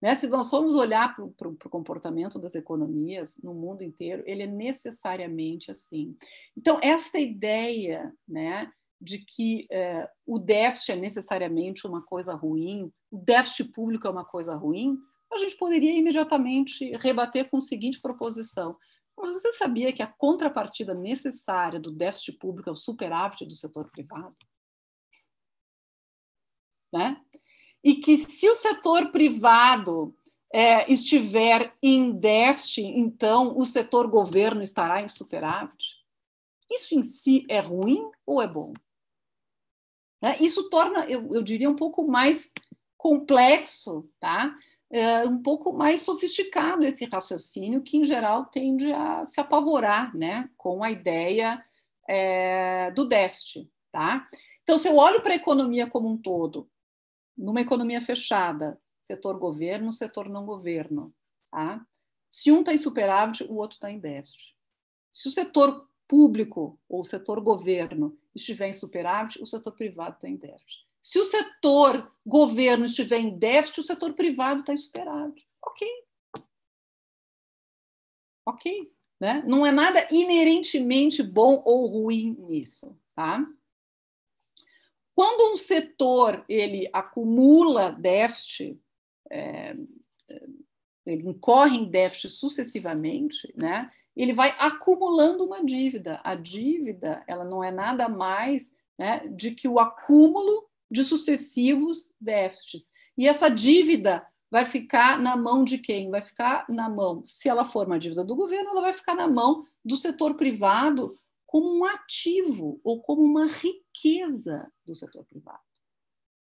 Né? Se nós formos olhar para o comportamento das economias no mundo inteiro, ele é necessariamente assim. Então, essa ideia, né, de que o déficit é necessariamente uma coisa ruim, o déficit público é uma coisa ruim, a gente poderia imediatamente rebater com a seguinte proposição. Mas você sabia que a contrapartida necessária do déficit público é o superávit do setor privado? Né? E que se o setor privado estiver em déficit, então o setor governo estará em superávit? Isso em si é ruim ou é bom? Né? Isso torna, eu diria, um pouco mais complexo, tá? Um pouco mais sofisticado esse raciocínio, que, em geral, tende a se apavorar, né, com a ideia do déficit. Tá? Então, se eu olho para a economia como um todo, numa economia fechada, setor governo, setor não governo, tá? Se um está em superávit, o outro está em déficit. Se o setor público ou o setor governo estiver em superávit, o setor privado está em déficit. Se o setor governo estiver em déficit, o setor privado está em superávit. Ok. Ok. Né? Não é nada inerentemente bom ou ruim nisso. Tá? Quando um setor ele acumula déficit, ele incorre em déficit sucessivamente, né? Ele vai acumulando uma dívida. A dívida ela não é nada mais, né, de que o acúmulo de sucessivos déficits. E essa dívida vai ficar na mão de quem? Vai ficar na mão, se ela for uma dívida do governo, ela vai ficar na mão do setor privado como um ativo ou como uma riqueza do setor privado.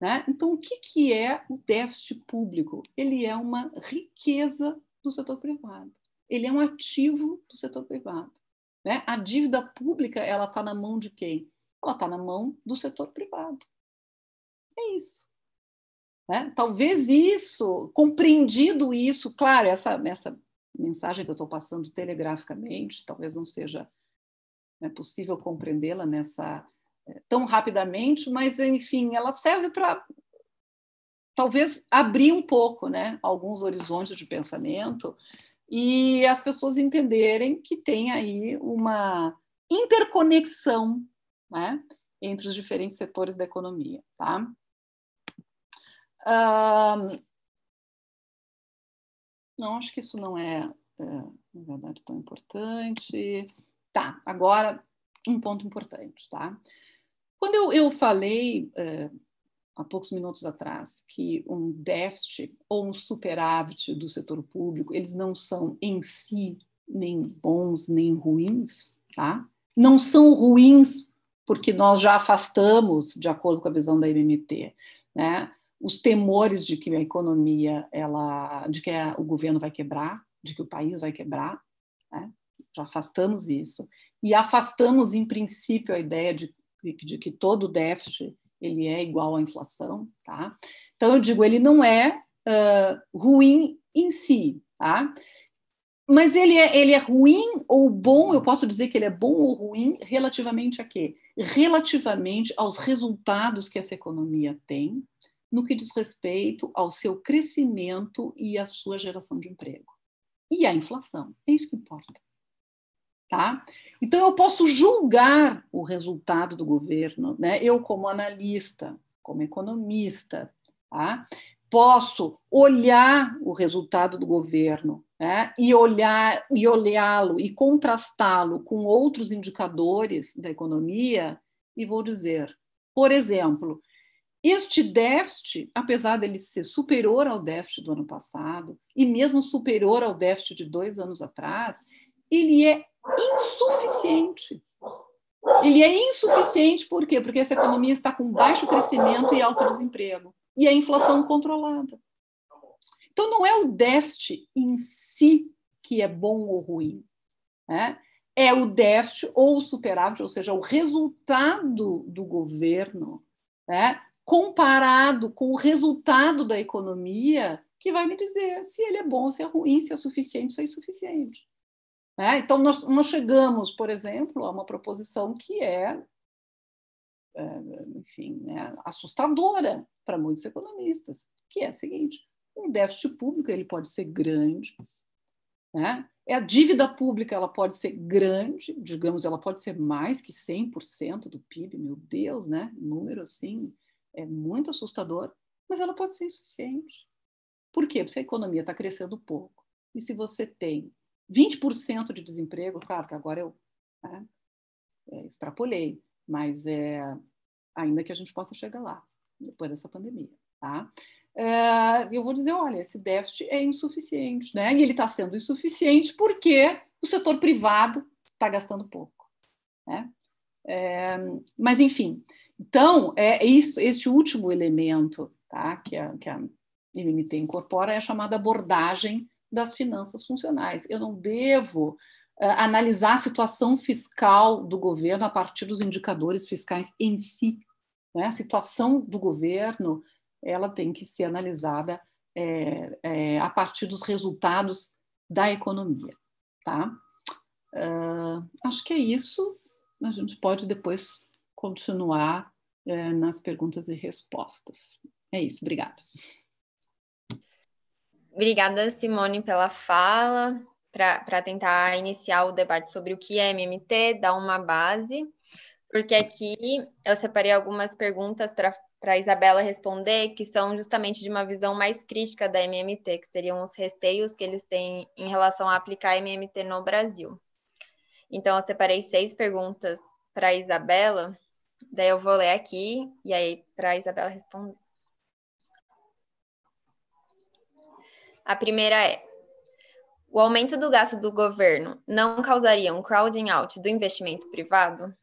Né? Então, o que é o déficit público? Ele é uma riqueza do setor privado. Ele é um ativo do setor privado. Né? A dívida pública ela está na mão de quem? Ela está na mão do setor privado. É isso. Né? Talvez isso, compreendido isso, claro, essa mensagem que eu estou passando telegraficamente, talvez não seja possível compreendê-la tão rapidamente, mas, enfim, ela serve para talvez abrir um pouco, né, alguns horizontes de pensamento e as pessoas entenderem que tem aí uma interconexão, né, entre os diferentes setores da economia. Tá? Não, acho que isso não é, na verdade, tão importante. Tá, agora um ponto importante. Tá? Quando eu falei há poucos minutos atrás que um déficit ou um superávit do setor público, eles não são em si nem bons nem ruins, tá? Não são ruins porque nós já afastamos, de acordo com a visão da MMT, né, os temores de que a economia, de que o governo vai quebrar, de que o país vai quebrar, né? Já afastamos isso. E afastamos, em princípio, a ideia de que todo déficit ele é igual à inflação, tá? Então eu digo, ele não é ruim em si, tá? Mas ele é ruim ou bom, eu posso dizer que ele é bom ou ruim relativamente a quê? Relativamente aos resultados que essa economia tem no que diz respeito ao seu crescimento e à sua geração de emprego. E a inflação, é isso que importa. Tá? Então, eu posso julgar o resultado do governo, né? Eu, como analista, como economista, tá? Posso olhar o resultado do governo, né? E olhá-lo e contrastá-lo com outros indicadores da economia e vou dizer, por exemplo, este déficit, apesar dele ser superior ao déficit do ano passado e mesmo superior ao déficit de 2 anos atrás, ele é insuficiente. Ele é insuficiente, por quê? Porque essa economia está com baixo crescimento e alto desemprego. E a inflação controlada. Então, não é o déficit em si que é bom ou ruim, né? É o déficit ou o superávit, ou seja, o resultado do governo, né, comparado com o resultado da economia, que vai me dizer se ele é bom, se é ruim, se é suficiente, se é insuficiente. Né? Então, nós chegamos, por exemplo, a uma proposição que enfim, né, assustadora para muitos economistas, que é a seguinte: um déficit público ele pode ser grande, né? A dívida pública ela pode ser grande, digamos, ela pode ser mais que 100% do PIB, meu Deus, né? Um número assim é muito assustador, mas ela pode ser insuficiente. Por quê? Porque a economia está crescendo pouco. E se você tem 20% de desemprego, claro que agora eu extrapolei, mas ainda que a gente possa chegar lá, depois dessa pandemia, tá? Eu vou dizer, olha, esse déficit é insuficiente, né? E ele está sendo insuficiente porque o setor privado está gastando pouco, né? Mas, enfim, então, este último elemento, tá? que a MMT incorpora é a chamada abordagem das finanças funcionais. Eu não devo analisar a situação fiscal do governo a partir dos indicadores fiscais em si, né? A situação do governo ela tem que ser analisada a partir dos resultados da economia. Tá? Acho que é isso. A gente pode depois continuar nas perguntas e respostas. É isso, obrigada. Obrigada, Simone, pela fala, para tentar iniciar o debate sobre o que é MMT, dar uma base, porque aqui eu separei algumas perguntas para a Isabela responder, que são justamente de uma visão mais crítica da MMT, que seriam os receios que eles têm em relação a aplicar a MMT no Brasil. Então, eu separei 6 perguntas para a Isabela, daí eu vou ler aqui, e aí para a Isabela responder. A primeira é: o aumento do gasto do governo não causaria um crowding out do investimento privado?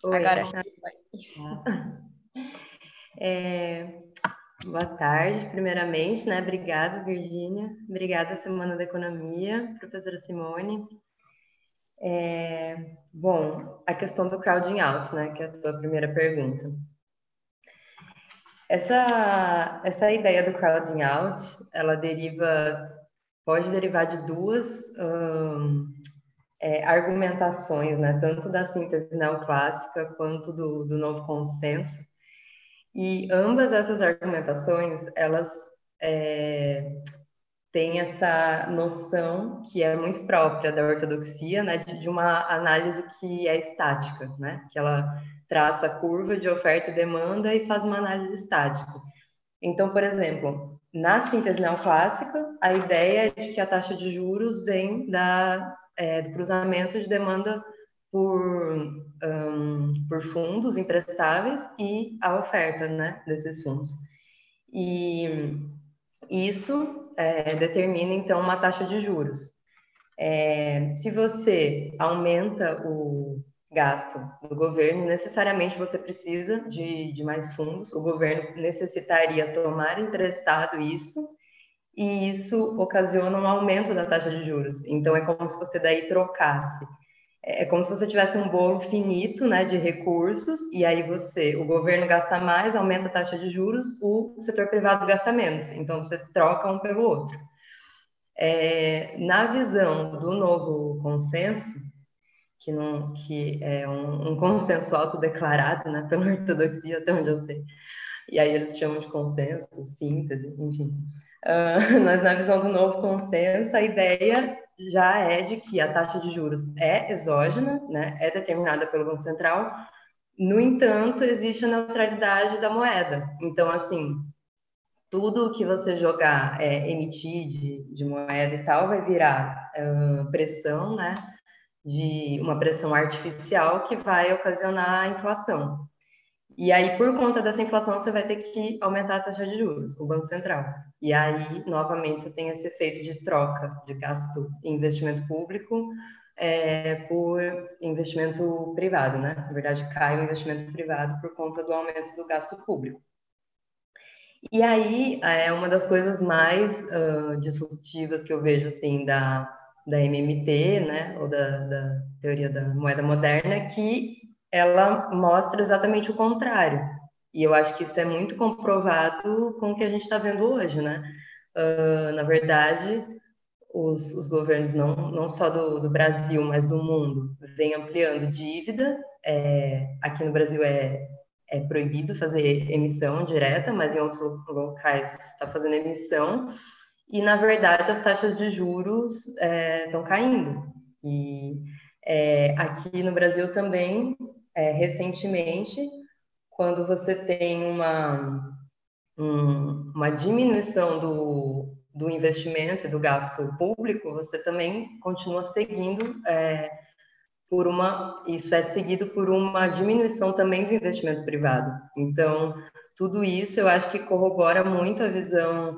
Agora boa tarde, primeiramente, né? Obrigada, Virgínia. Obrigada, Semana da Economia, professora Simone. Bom, a questão do crowding out, né? Que é a tua primeira pergunta. Essa ideia do crowding out, ela pode derivar de duas argumentações, né? Tanto da síntese neoclássica quanto do novo consenso. E ambas essas argumentações, elas têm essa noção que é muito própria da ortodoxia, né? De uma análise que é estática, né? Que ela traça a curva de oferta e demanda e faz uma análise estática. Então, por exemplo, na síntese neoclássica, a ideia é de que a taxa de juros vem do cruzamento de demanda por fundos emprestáveis e a oferta, né, desses fundos. E isso determina, então, uma taxa de juros. Se você aumenta o gasto do governo, necessariamente você precisa de mais fundos, o governo necessitaria tomar emprestado isso, e isso ocasiona um aumento da taxa de juros. Então, é como se você daí trocasse. É como se você tivesse um bolo finito, né, de recursos, e aí o governo gasta mais, aumenta a taxa de juros, o setor privado gasta menos. Então, você troca um pelo outro. Na visão do novo consenso, que é um consenso autodeclarado, né, pela ortodoxia, até onde eu sei, e aí eles chamam de consenso, síntese, enfim. Mas na visão do novo consenso, a ideia já é de que a taxa de juros é exógena, né, é determinada pelo Banco Central. No entanto, existe a neutralidade da moeda. Então, assim, tudo que você jogar, emitir de moeda e tal, vai virar pressão, né, de uma pressão artificial que vai ocasionar a inflação. E aí, por conta dessa inflação, você vai ter que aumentar a taxa de juros, o Banco Central. E aí, novamente, você tem esse efeito de troca de gasto em investimento público por investimento privado, né? Na verdade, cai o investimento privado por conta do aumento do gasto público. E aí, é uma das coisas mais disruptivas que eu vejo, assim, da MMT, né? Ou da teoria da moeda moderna, que ela mostra exatamente o contrário. E eu acho que isso é muito comprovado com o que a gente está vendo hoje, né? Na verdade, os governos, não só do Brasil, mas do mundo, vêm ampliando dívida. Aqui no Brasil é proibido fazer emissão direta, mas em outros locais está fazendo emissão. E, na verdade, as taxas de juros estão caindo. E aqui no Brasil também, recentemente, quando você tem uma diminuição do investimento e do gasto público, você também continua seguindo isso é seguido por uma diminuição também do investimento privado. Então, tudo isso eu acho que corrobora muito a visão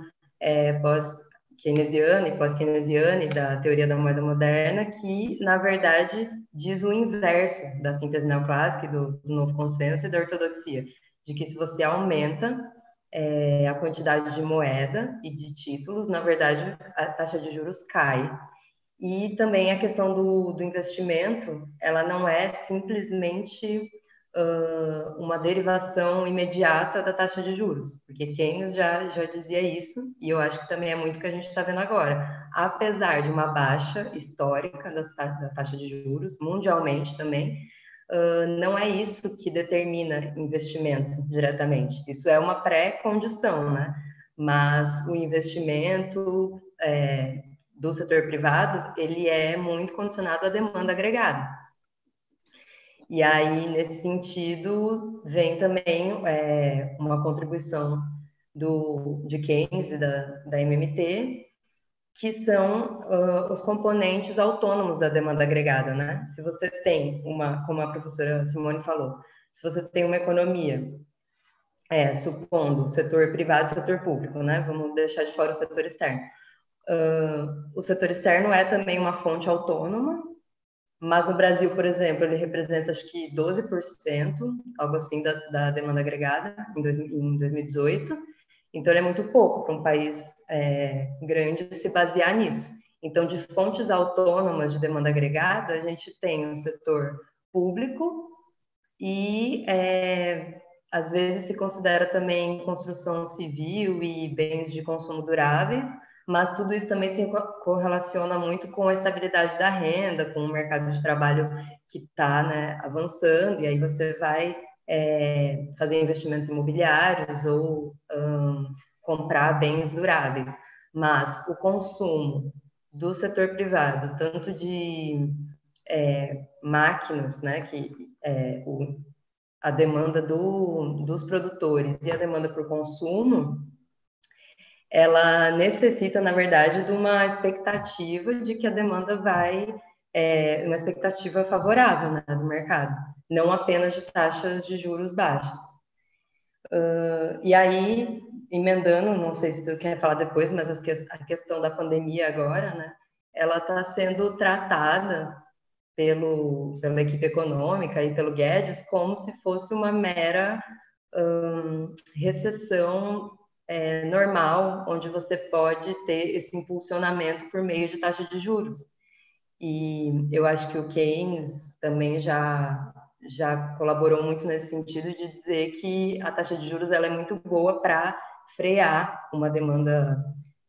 pós-keynesiana e pós-keynesiana da teoria da moeda moderna, que, na verdade, diz o inverso da síntese neoclássica, do novo consenso e da ortodoxia, de que se você aumenta a quantidade de moeda e de títulos, na verdade, a taxa de juros cai. E também a questão do investimento, ela não é simplesmente uma derivação imediata da taxa de juros, porque Keynes já dizia isso, e eu acho que também é muito o que a gente está vendo agora. Apesar de uma baixa histórica da taxa de juros, mundialmente também, não é isso que determina investimento diretamente. Isso é uma pré-condição, né? Mas o investimento do setor privado, ele é muito condicionado à demanda agregada. E aí, nesse sentido, vem também uma contribuição de Keynes e da MMT, que são os componentes autônomos da demanda agregada, né? Se você tem como a professora Simone falou, se você tem uma economia, supondo setor privado e setor público, né? Vamos deixar de fora o setor externo. O setor externo é também uma fonte autônoma, mas no Brasil, por exemplo, ele representa acho que 12%, algo assim, da demanda agregada em 2018. Então, ele é muito pouco para um país grande se basear nisso. Então, de fontes autônomas de demanda agregada, a gente tem o setor público e, às vezes, se considera também construção civil e bens de consumo duráveis, mas tudo isso também se correlaciona muito com a estabilidade da renda, com o mercado de trabalho que está, né, avançando, e aí você vai fazer investimentos imobiliários ou comprar bens duráveis. Mas o consumo do setor privado, tanto de máquinas, né, que a demanda dos produtores e a demanda por consumo, ela necessita, na verdade, de uma expectativa de que a demanda uma expectativa favorável, né, do mercado, não apenas de taxas de juros baixas. E aí, emendando, não sei se você quer falar depois, mas a questão da pandemia agora, né, ela está sendo tratada pela equipe econômica e pelo Guedes como se fosse uma mera recessão normal, onde você pode ter esse impulsionamento por meio de taxa de juros. E eu acho que o Keynes também já colaborou muito nesse sentido de dizer que a taxa de juros ela é muito boa para frear uma demanda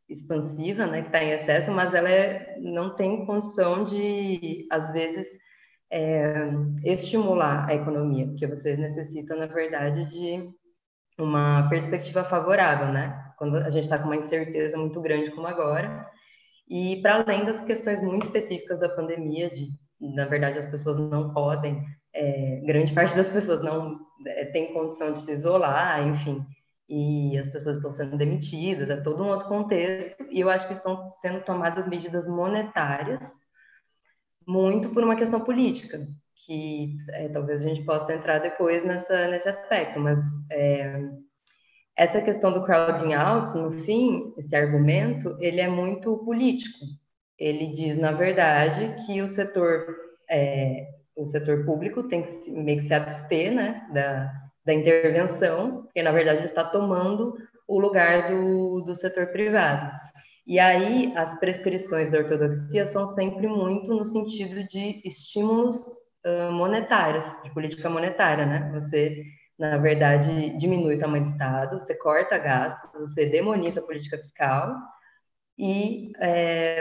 expansiva, né, que está em excesso, mas ela não tem condição de, às vezes, estimular a economia, porque você necessita, na verdade, de uma perspectiva favorável, né? Quando a gente está com uma incerteza muito grande como agora, e para além das questões muito específicas da pandemia, na verdade, as pessoas não podem, grande parte das pessoas não tem condição de se isolar, enfim, e as pessoas estão sendo demitidas, é todo um outro contexto, e eu acho que estão sendo tomadas medidas monetárias muito por uma questão política, talvez a gente possa entrar depois nesse aspecto, mas essa questão do crowding out, no fim, esse argumento, ele é muito político. Ele diz, na verdade, que o setor público tem que meio que se abster, né, da intervenção, porque, na verdade, ele está tomando o lugar do setor privado. E aí, as prescrições da ortodoxia são sempre muito no sentido de estímulos monetários, de política monetária, né? Você, na verdade, diminui o tamanho do Estado, você corta gastos, você demoniza a política fiscal e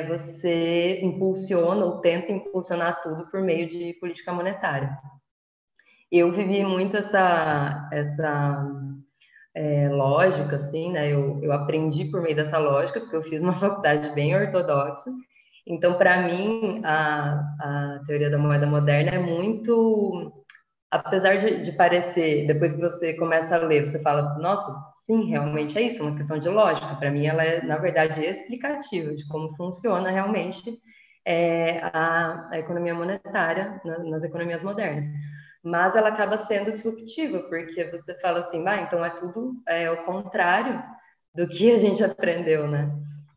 você impulsiona ou tenta impulsionar tudo por meio de política monetária. Eu vivi muito essa lógica, assim, né? Eu aprendi por meio dessa lógica, porque eu fiz uma faculdade bem ortodoxa. Então, para mim, a teoria da moeda moderna é muito... Apesar de parecer, depois que você começa a ler, você fala, nossa, sim, realmente é isso, uma questão de lógica. Para mim, ela é, na verdade, explicativa de como funciona realmente a economia monetária nas economias modernas. Mas ela acaba sendo disruptiva, porque você fala assim, então é tudo o contrário do que a gente aprendeu, né?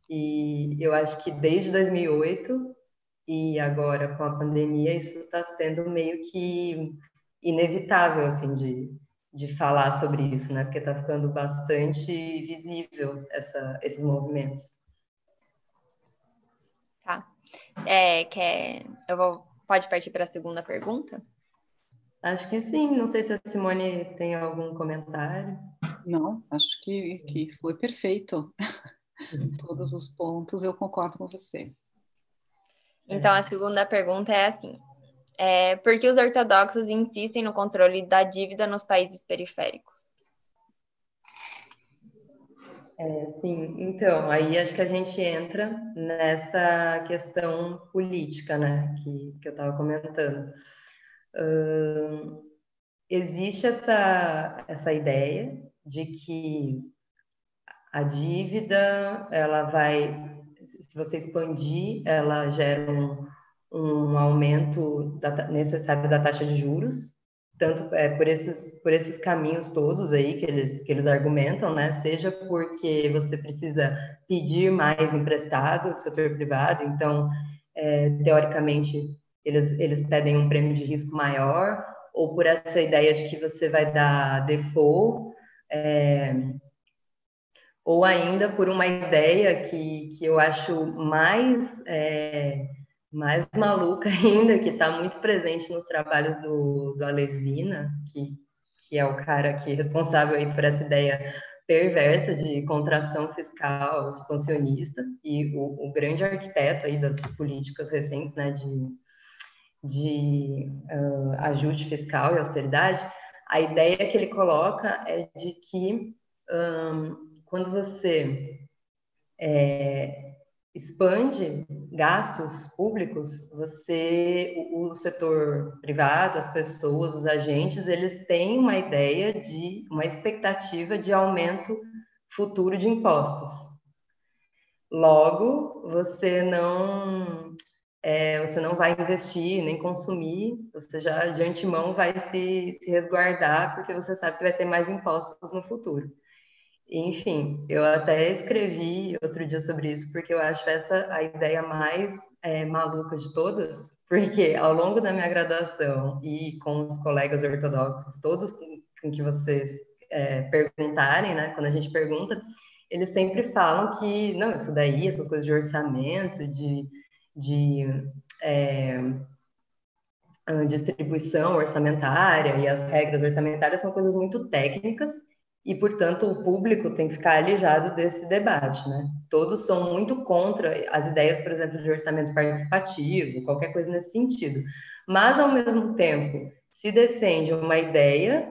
E eu acho que desde 2008 e agora com a pandemia, isso está sendo meio que inevitável, assim, de falar sobre isso, né? Porque está ficando bastante visível esses movimentos. Tá. Pode partir para a segunda pergunta? Acho que sim. Não sei se a Simone tem algum comentário. Não, acho que foi perfeito. Todos os pontos eu concordo com você. Então, a segunda pergunta é assim: por que os ortodoxos insistem no controle da dívida nos países periféricos? Sim, então, aí acho que a gente entra nessa questão política, né, que eu estava comentando. Existe essa ideia de que a dívida, ela vai, se você expandir, ela gera um aumento necessário da taxa de juros, tanto por esses caminhos todos aí que eles argumentam, né? Seja porque você precisa pedir mais emprestado do setor privado, então, teoricamente, eles pedem um prêmio de risco maior, ou por essa ideia de que você vai dar default, ou ainda por uma ideia que eu acho mais maluca ainda, que está muito presente nos trabalhos do Alesina, que é o cara que é responsável aí por essa ideia perversa de contração fiscal expansionista e o grande arquiteto aí das políticas recentes, né, de ajuste fiscal e austeridade. A ideia que ele coloca é de que quando você expande gastos públicos, o setor privado, as pessoas, os agentes, eles têm uma ideia uma expectativa de aumento futuro de impostos. Logo, você não vai investir nem consumir, você já de antemão vai se resguardar, porque você sabe que vai ter mais impostos no futuro. Enfim, eu até escrevi outro dia sobre isso, porque eu acho essa a ideia mais maluca de todas, porque ao longo da minha graduação e com os colegas ortodoxos, todos com que vocês perguntarem, né, quando a gente pergunta, eles sempre falam que, não, isso daí, essas coisas de orçamento, de distribuição orçamentária e as regras orçamentárias são coisas muito técnicas e, portanto, o público tem que ficar alijado desse debate, né? Todos são muito contra as ideias, por exemplo, de orçamento participativo, qualquer coisa nesse sentido. Mas, ao mesmo tempo, se defende uma ideia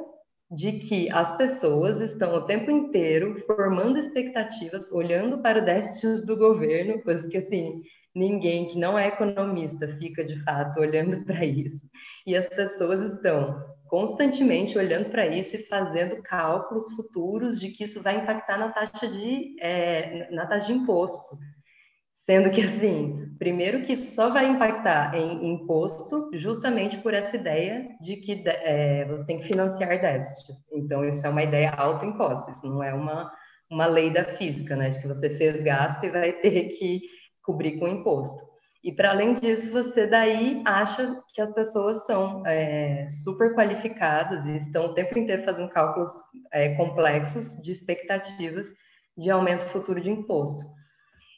de que as pessoas estão o tempo inteiro formando expectativas, olhando para déficits do governo, coisas que, assim, ninguém que não é economista fica, de fato, olhando para isso. E as pessoas estão constantemente olhando para isso e fazendo cálculos futuros de que isso vai impactar na taxa de imposto. Sendo que, assim, primeiro que isso só vai impactar em imposto justamente por essa ideia de que você tem que financiar déficits. Então, isso é uma ideia autoimposta, isso não é uma lei da física, né? De que você fez gasto e vai ter que cobrir com imposto. E, para além disso, você daí acha que as pessoas são super qualificadas e estão o tempo inteiro fazendo cálculos complexos de expectativas de aumento futuro de imposto.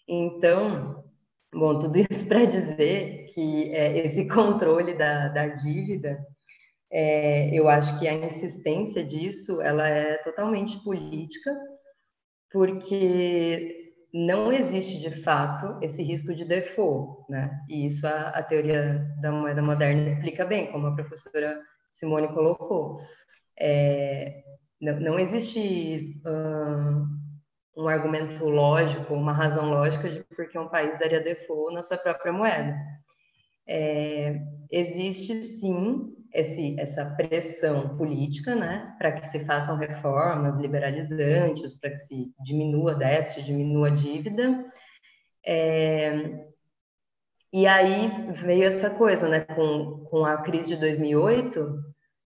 Então, bom, tudo isso para dizer que esse controle da dívida, eu acho que a insistência disso, ela é totalmente política, porque não existe, de fato, esse risco de default, né? E isso a teoria da moeda moderna explica bem, como a professora Simone colocou. Não existe um argumento lógico, uma razão lógica de por que um país daria default na sua própria moeda. Existe, sim, essa pressão política, né, para que se façam reformas liberalizantes, para que se diminua déficit, diminua dívida. E aí veio essa coisa, né, com a crise de 2008,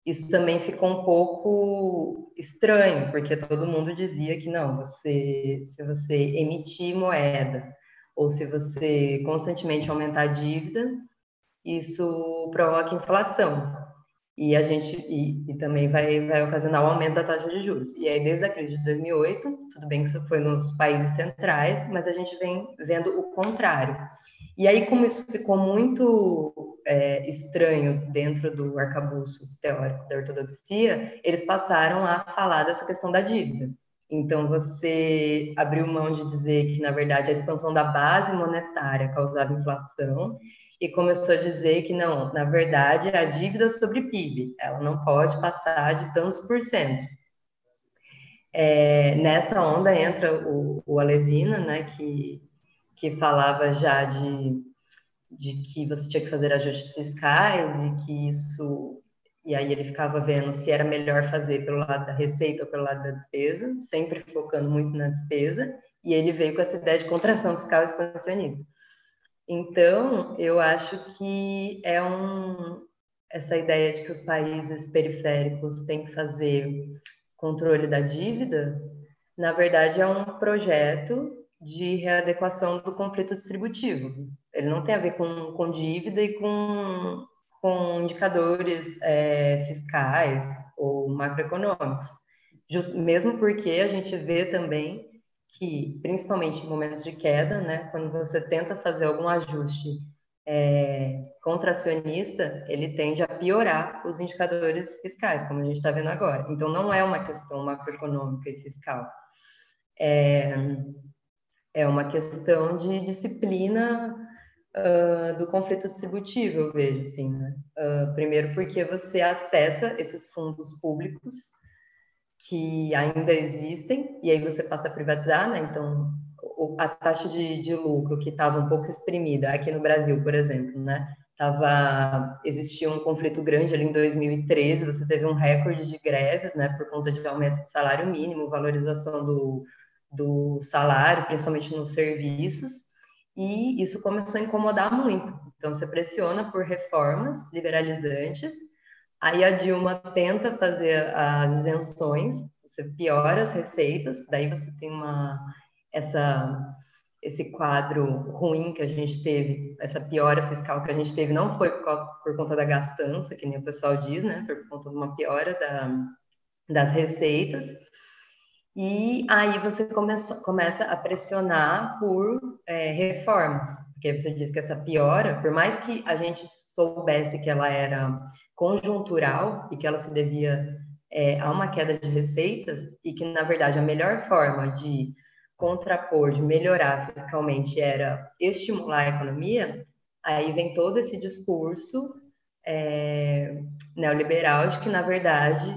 isso também ficou um pouco estranho, porque todo mundo dizia que não, se você emitir moeda ou se você constantemente aumentar a dívida, isso provoca inflação. E também vai ocasionar o aumento da taxa de juros. E aí, desde a crise de 2008, tudo bem que isso foi nos países centrais, mas a gente vem vendo o contrário. E aí, como isso ficou muito estranho dentro do arcabouço teórico da ortodoxia, eles passaram a falar dessa questão da dívida. Então, você abriu mão de dizer que, na verdade, a expansão da base monetária causava inflação e começou a dizer que, não, na verdade, a dívida sobre PIB, ela não pode passar de tantos por cento. Nessa onda entra o Alesina, né, que falava já de que você tinha que fazer ajustes fiscais e que isso... E aí ele ficava vendo se era melhor fazer pelo lado da receita ou pelo lado da despesa, sempre focando muito na despesa, e ele veio com essa ideia de contração fiscal expansionista. Então, eu acho que essa ideia de que os países periféricos têm que fazer controle da dívida, na verdade, é um projeto de readequação do conflito distributivo. Ele não tem a ver com dívida e com indicadores fiscais ou macroeconômicos. Mesmo porque a gente vê também que, principalmente em momentos de queda, né, quando você tenta fazer algum ajuste contracionista, ele tende a piorar os indicadores fiscais, como a gente está vendo agora. Então, não é uma questão macroeconômica e fiscal. É uma questão de disciplina do conflito distributivo, eu vejo, assim, né? Primeiro porque você acessa esses fundos públicos que ainda existem, e aí você passa a privatizar, né? Então, a taxa de lucro que estava um pouco exprimida aqui no Brasil, por exemplo, né? Existia um conflito grande ali em 2013, você teve um recorde de greves, né? Por conta de aumento do salário mínimo, valorização do salário, principalmente nos serviços, e isso começou a incomodar muito. Então, você pressiona por reformas liberalizantes. Aí a Dilma tenta fazer as isenções, você piora as receitas, daí você tem esse quadro ruim que a gente teve, essa piora fiscal que a gente teve, não foi por conta da gastança, que nem o pessoal diz, né? Por conta de uma piora das receitas. E aí você começa a pressionar por reformas, porque aí você diz que essa piora, por mais que a gente soubesse que ela era conjuntural e que ela se devia a uma queda de receitas, e que, na verdade, a melhor forma de contrapor, de melhorar fiscalmente era estimular a economia, aí vem todo esse discurso neoliberal de que, na verdade,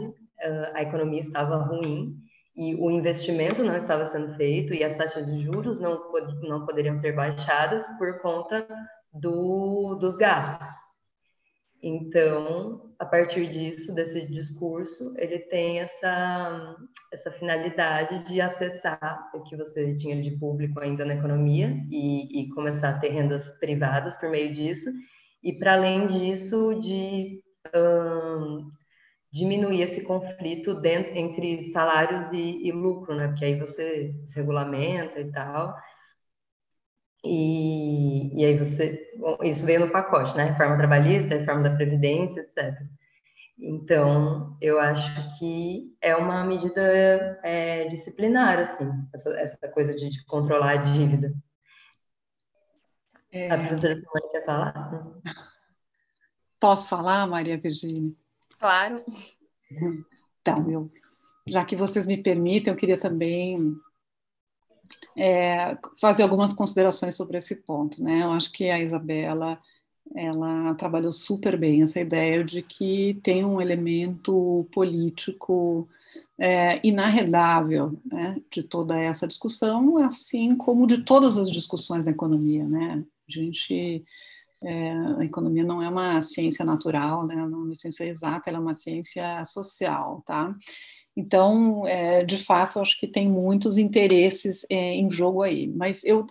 a economia estava ruim e o investimento não estava sendo feito e as taxas de juros não poderiam ser baixadas por conta dos gastos. Então, a partir disso, desse discurso, ele tem essa finalidade de acessar o que você tinha de público ainda na economia e começar a ter rendas privadas por meio disso, e para além disso, de diminuir esse conflito entre salários e lucro, né? Porque aí você se regulamenta e tal. E aí bom, isso veio no pacote, né? Reforma trabalhista, reforma da Previdência, etc. Então, eu acho que é uma medida disciplinar, assim, essa coisa de controlar a dívida. A professora Simone quer falar? Posso falar, Maria Virgínia? Claro. Então, já que vocês me permitem, eu queria também fazer algumas considerações sobre esse ponto, né? Eu acho que a Isabela, ela trabalhou super bem essa ideia de que tem um elemento político inarredável, né, de toda essa discussão, assim como de todas as discussões da economia, né? A economia não é uma ciência natural, né? Não é uma ciência exata, ela é uma ciência social, tá? Então, de fato, acho que tem muitos interesses em jogo aí. Mas eu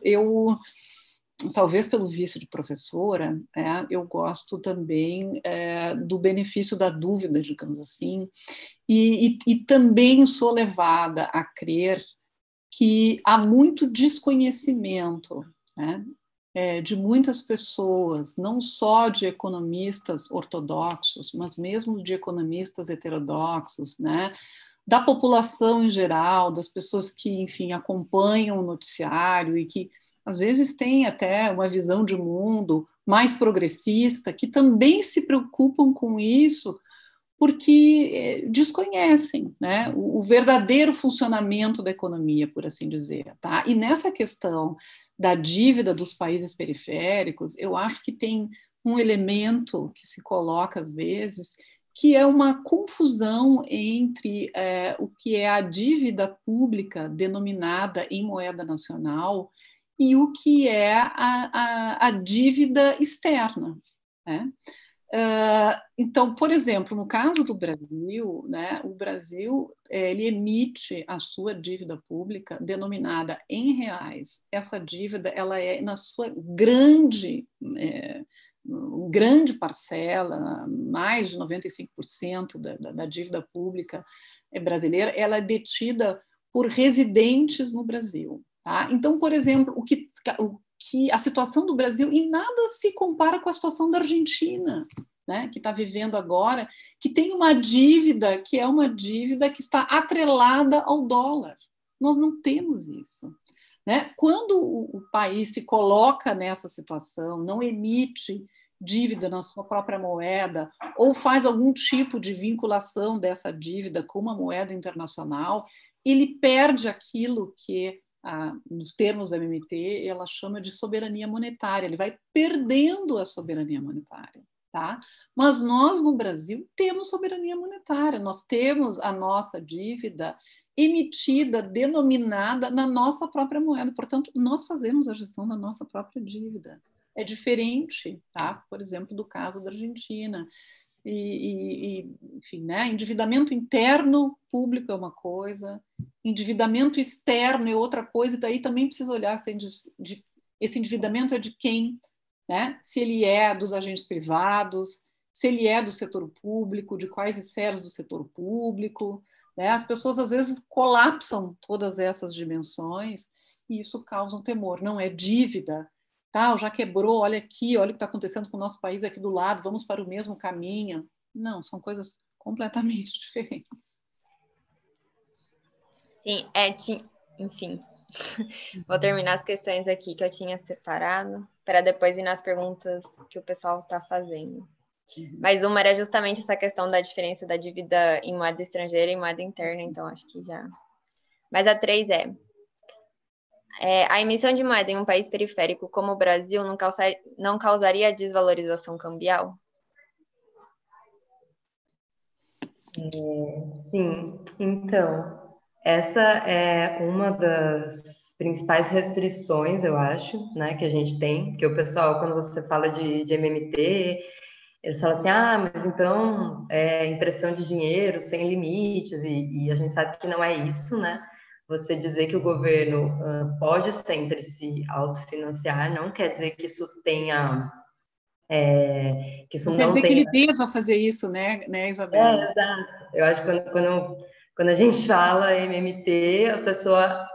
talvez pelo vício de professora, eu gosto também do benefício da dúvida, digamos assim, e também sou levada a crer que há muito desconhecimento, né, de muitas pessoas, não só de economistas ortodoxos, mas mesmo de economistas heterodoxos, né, da população em geral, das pessoas que, enfim, acompanham o noticiário e que às vezes têm até uma visão de mundo mais progressista, que também se preocupam com isso porque desconhecem, né, o verdadeiro funcionamento da economia, por assim dizer. Tá? E nessa questão da dívida dos países periféricos, eu acho que tem um elemento que se coloca às vezes, que é uma confusão entre o que é a dívida pública denominada em moeda nacional e o que é a dívida externa, né? Então, por exemplo, no caso do Brasil, né, o Brasil ele emite a sua dívida pública denominada em reais. Essa dívida ela é na sua grande parcela, mais de 95% da dívida pública brasileira, ela é detida por residentes no Brasil. Tá? Então, por exemplo, que a situação do Brasil em nada se compara com a situação da Argentina, né, que está vivendo agora, que tem uma dívida que é uma dívida que está atrelada ao dólar. Nós não temos isso. Né? Quando o país se coloca nessa situação, não emite dívida na sua própria moeda ou faz algum tipo de vinculação dessa dívida com uma moeda internacional, ele perde aquilo que nos termos da MMT, ela chama de soberania monetária, ele vai perdendo a soberania monetária. Tá? Mas nós, no Brasil, temos soberania monetária, nós temos a nossa dívida emitida, denominada na nossa própria moeda, portanto, nós fazemos a gestão da nossa própria dívida. É diferente, tá? Por exemplo, do caso da Argentina. Enfim, né? Endividamento interno público é uma coisa, endividamento externo é outra coisa, e daí também precisa olhar se esse endividamento é de quem, né? Se ele é dos agentes privados, se ele é do setor público, de quais esferas do setor público, né? As pessoas às vezes colapsam todas essas dimensões e isso causa um temor. Não é dívida, tal, já quebrou, olha aqui, olha o que está acontecendo com o nosso país aqui do lado, vamos para o mesmo caminho. Não, são coisas completamente diferentes. Sim, enfim, vou terminar as questões aqui que eu tinha separado, para depois ir nas perguntas que o pessoal está fazendo. Mas uma era justamente essa questão da diferença da dívida em moeda estrangeira e moeda interna, então acho que já... Mas a 3 a emissão de moeda em um país periférico como o Brasil não causaria desvalorização cambial? Sim, então, essa é uma das principais restrições, eu acho, né, que a gente tem, que o pessoal, quando você fala de MMT, eles falam assim, mas então impressão de dinheiro sem limites, e a gente sabe que não é isso, né? Você dizer que o governo pode sempre se autofinanciar não quer dizer que isso tenha, que isso Não quer não dizer que tenha... ele deva fazer isso, né, Isabela? Exato. Eu acho que quando a gente fala MMT,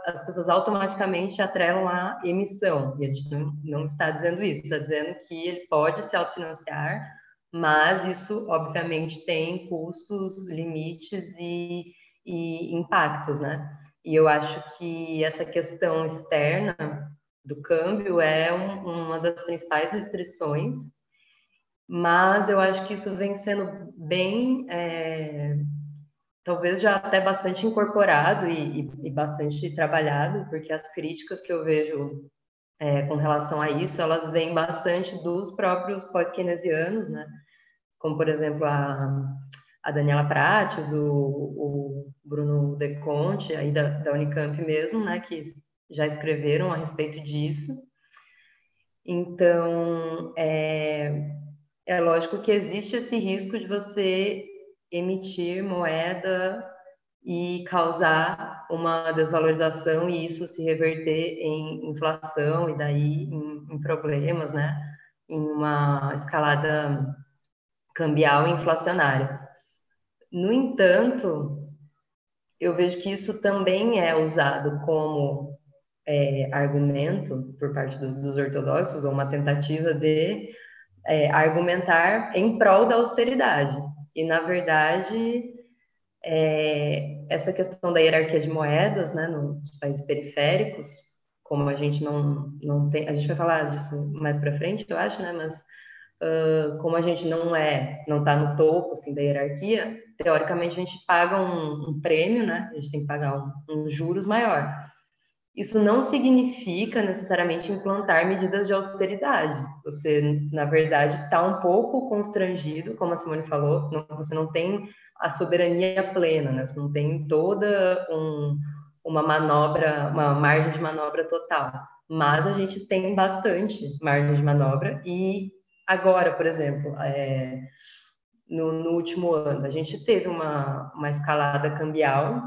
as pessoas automaticamente atrelam a emissão, e a gente não está dizendo isso, está dizendo que ele pode se autofinanciar, mas isso, obviamente, tem custos, limites e impactos, né? E eu acho que essa questão externa do câmbio é uma das principais restrições, mas eu acho que isso vem sendo bem, talvez já até bastante incorporado e bastante trabalhado, porque as críticas que eu vejo com relação a isso, elas vêm bastante dos próprios pós-keynesianos, né? Como, por exemplo, a Daniela Prates, o Bruno Deconte, aí da Unicamp mesmo, né? Que já escreveram a respeito disso. Então, é lógico que existe esse risco de você emitir moeda e causar uma desvalorização e isso se reverter em inflação e daí em problemas, né? Em uma escalada cambial e inflacionária. No entanto, eu vejo que isso também é usado como argumento por parte dos ortodoxos, ou uma tentativa de argumentar em prol da austeridade. E, na verdade, essa questão da hierarquia de moedas, né, nos países periféricos, como a gente não tem, a gente vai falar disso mais para frente, eu acho, né, mas como a gente não está no topo assim da hierarquia, teoricamente a gente paga um prêmio, né, a gente tem que pagar um juros maior. Isso não significa necessariamente implantar medidas de austeridade. Você, na verdade, está um pouco constrangido, como a Simone falou, você não tem a soberania plena, né? Você não tem toda uma manobra, uma margem de manobra total. Mas a gente tem bastante margem de manobra e agora, por exemplo, no último ano, a gente teve uma escalada cambial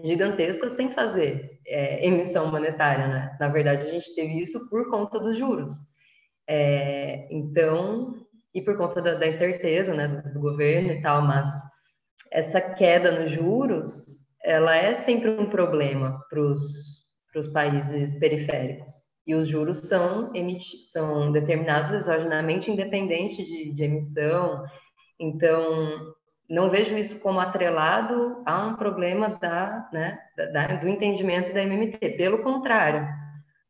gigantesca sem fazer emissão monetária, né? Na verdade, a gente teve isso por conta dos juros. Então, e por conta da incerteza, né, do governo e tal, mas essa queda nos juros, ela é sempre um problema para os países periféricos. E os juros são determinados exogenamente independente de emissão. Então, não vejo isso como atrelado a um problema do entendimento da MMT. Pelo contrário,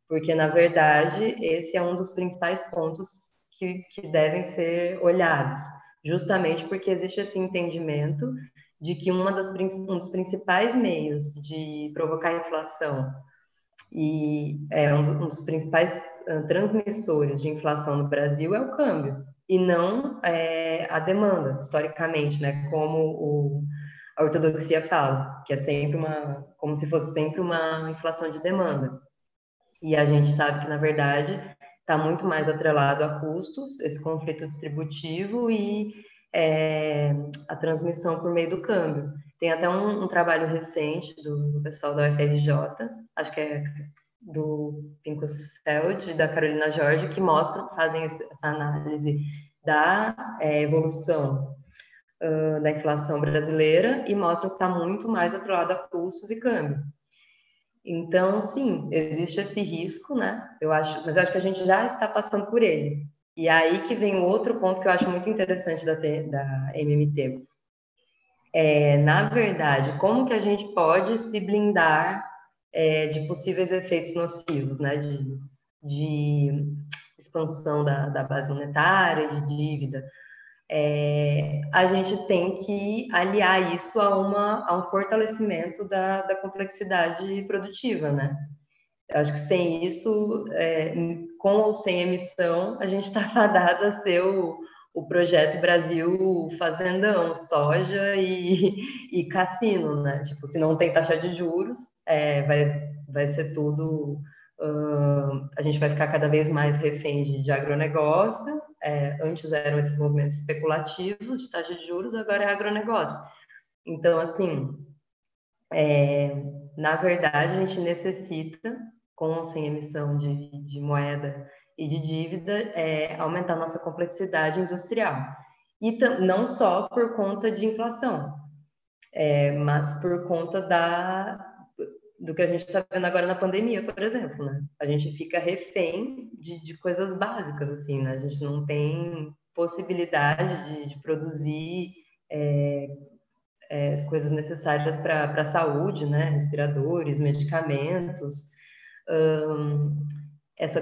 porque, na verdade, esse é um dos principais pontos que devem ser olhados, justamente porque existe esse entendimento de que um dos principais meios de provocar inflação e um dos principais transmissores de inflação no Brasil é o câmbio, e não a demanda, historicamente, né? Como a ortodoxia fala, que é sempre como se fosse sempre uma inflação de demanda. E a gente sabe que, na verdade, está muito mais atrelado a custos, esse conflito distributivo e a transmissão por meio do câmbio. Tem até um trabalho recente do pessoal da UFRJ, acho que é do Pinkusfeld e da Carolina Jorge, que fazem essa análise da evolução da inflação brasileira e mostram que está muito mais atrelado a custos e câmbio. Então, sim, existe esse risco, né? Mas eu acho que a gente já está passando por ele. E aí que vem o outro ponto que eu acho muito interessante da MMT. Na verdade, como que a gente pode se blindar de possíveis efeitos nocivos, né? De expansão da base monetária, de dívida. A gente tem que aliar isso a um fortalecimento da complexidade produtiva, né? Eu acho que sem isso, com ou sem emissão, a gente está fadado a ser o projeto Brasil fazendão, soja e cassino, né? Tipo, se não tem taxa de juros, vai ser tudo A gente vai ficar cada vez mais refém de agronegócio. Antes eram esses movimentos especulativos de taxa de juros, agora é agronegócio. Então, assim, na verdade, a gente necessita, com ou sem emissão de moeda e de dívida, aumentar nossa complexidade industrial. E não só por conta de inflação, mas por conta do que a gente está vendo agora na pandemia, por exemplo, né? A gente fica refém de coisas básicas, assim, né? A gente não tem possibilidade de produzir coisas necessárias para a saúde, né? Respiradores, medicamentos. Essa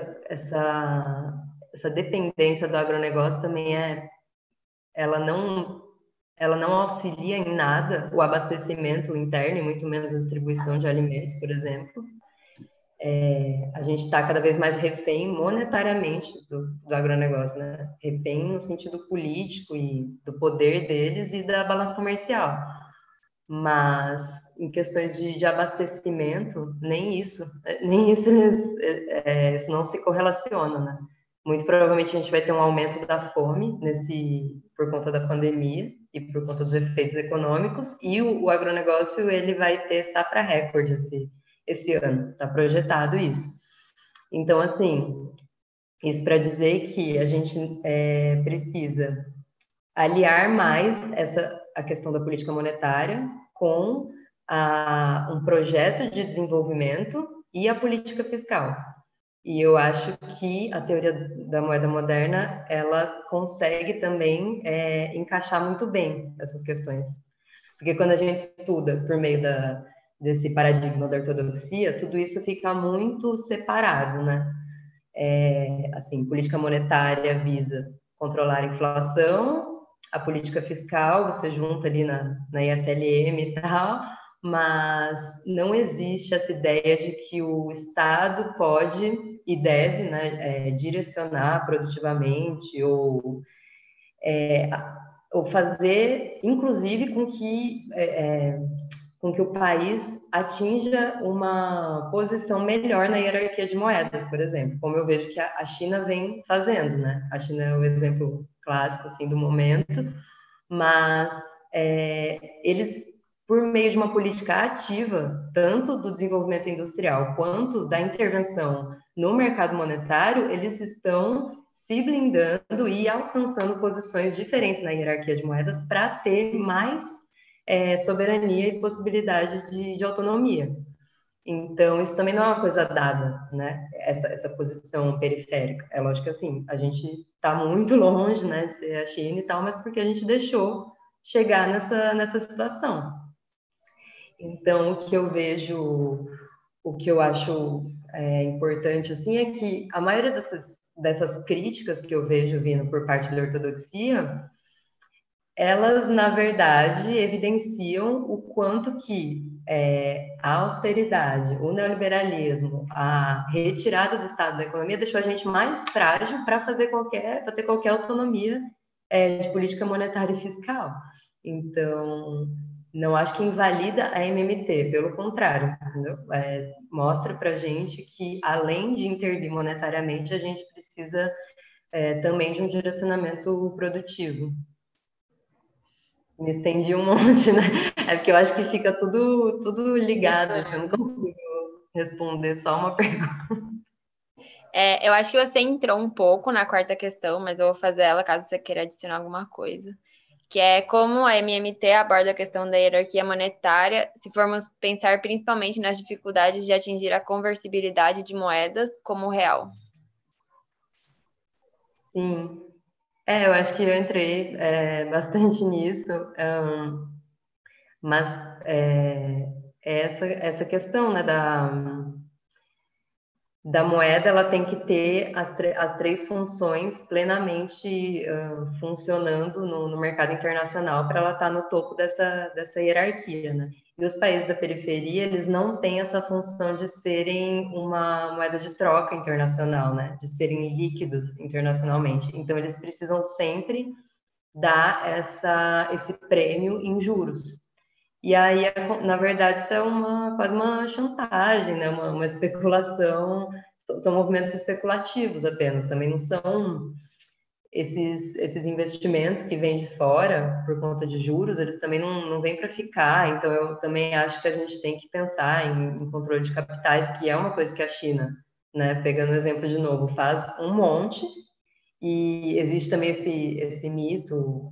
dependência do agronegócio também ela não auxilia em nada o abastecimento interno e muito menos a distribuição de alimentos, por exemplo. A gente está cada vez mais refém monetariamente do agronegócio, né? Refém no sentido político e do poder deles e da balança comercial. Mas em questões de abastecimento, nem isso isso não se correlaciona, né? Muito provavelmente a gente vai ter um aumento da fome por conta da pandemia e por conta dos efeitos econômicos, e o agronegócio ele vai ter safra recorde esse ano, está projetado isso. Então, assim, isso para dizer que a gente precisa aliar mais a questão da política monetária com um projeto de desenvolvimento e a política fiscal. E eu acho que a teoria da moeda moderna, ela consegue também encaixar muito bem essas questões. Porque quando a gente estuda por meio desse paradigma da ortodoxia, tudo isso fica muito separado, né? Assim, política monetária visa controlar a inflação, a política fiscal, você junta ali na ISLM e tal, mas não existe essa ideia de que o Estado pode e deve, né, direcionar produtivamente ou fazer, inclusive, com que o país atinja uma posição melhor na hierarquia de moedas, por exemplo, como eu vejo que a China vem fazendo, né? A China é o exemplo clássico assim do momento, mas eles, por meio de uma política ativa, tanto do desenvolvimento industrial quanto da intervenção no mercado monetário, eles estão se blindando e alcançando posições diferentes na hierarquia de moedas para ter mais soberania e possibilidade de autonomia. Então, isso também não é uma coisa dada, né? Essa posição periférica. É lógico que, assim, a gente está muito longe, né, de ser a China e tal, mas porque a gente deixou chegar nessa situação. Então, o que eu acho importante, assim, é que a maioria dessas críticas que eu vejo vindo por parte da ortodoxia, elas, na verdade, evidenciam o quanto que a austeridade, o neoliberalismo, a retirada do Estado da economia deixou a gente mais frágil para ter qualquer autonomia de política monetária e fiscal. Então, não acho que invalida a MMT, pelo contrário, entendeu? Mostra para a gente que, além de intervir monetariamente, a gente precisa também de um direcionamento produtivo. Me estendi um monte, né? É porque eu acho que fica tudo ligado, eu não consigo responder só uma pergunta. Eu acho que você entrou um pouco na quarta questão, mas eu vou fazer ela caso você queira adicionar alguma coisa. Que é como a MMT aborda a questão da hierarquia monetária, se formos pensar principalmente nas dificuldades de atingir a conversibilidade de moedas como o real. Sim. Eu acho que eu entrei bastante nisso, mas essa questão, né, da moeda, ela tem que ter as três funções plenamente funcionando no mercado internacional para ela estar no topo dessa hierarquia, né? E os países da periferia, eles não têm essa função de serem uma moeda de troca internacional, né? De serem líquidos internacionalmente. Então, eles precisam sempre dar esse prêmio em juros. E aí, na verdade, isso é quase uma chantagem, né? Uma especulação, são movimentos especulativos apenas, também não são esses investimentos que vêm de fora por conta de juros, eles também não vêm para ficar. Então, eu também acho que a gente tem que pensar em controle de capitais, que é uma coisa que a China, né, pegando o exemplo de novo, faz um monte, e existe também esse mito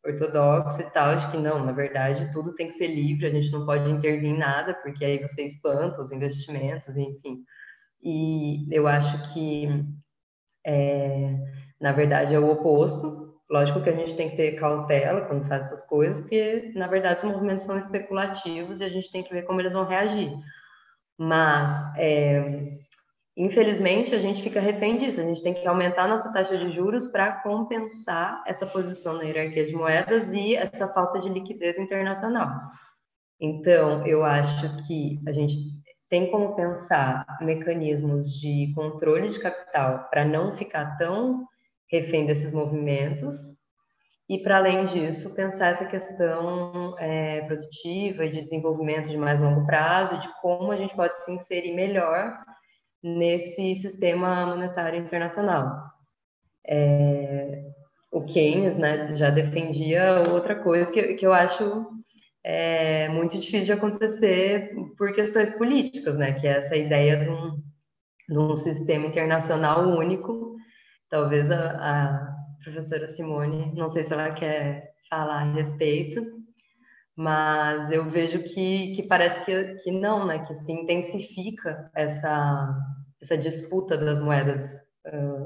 ortodoxo e tal, de que não, na verdade, tudo tem que ser livre, a gente não pode intervir em nada, porque aí você espanta os investimentos, enfim. E eu acho que na verdade, é o oposto. Lógico que a gente tem que ter cautela quando faz essas coisas, porque, na verdade, os movimentos são especulativos e a gente tem que ver como eles vão reagir. Mas, infelizmente, a gente fica refém disso. A gente tem que aumentar a nossa taxa de juros para compensar essa posição na hierarquia de moedas e essa falta de liquidez internacional. Então, eu acho que a gente tem como pensar mecanismos de controle de capital para não ficar tão refém desses movimentos e, para além disso, pensar essa questão produtiva e de desenvolvimento de mais longo prazo, de como a gente pode se inserir melhor nesse sistema monetário internacional. O Keynes, né, já defendia outra coisa que eu acho muito difícil de acontecer por questões políticas, né? Que é essa ideia de um sistema internacional único. Talvez a professora Simone, não sei se ela quer falar a respeito, mas eu vejo que parece que não, né? Que se intensifica essa disputa das moedas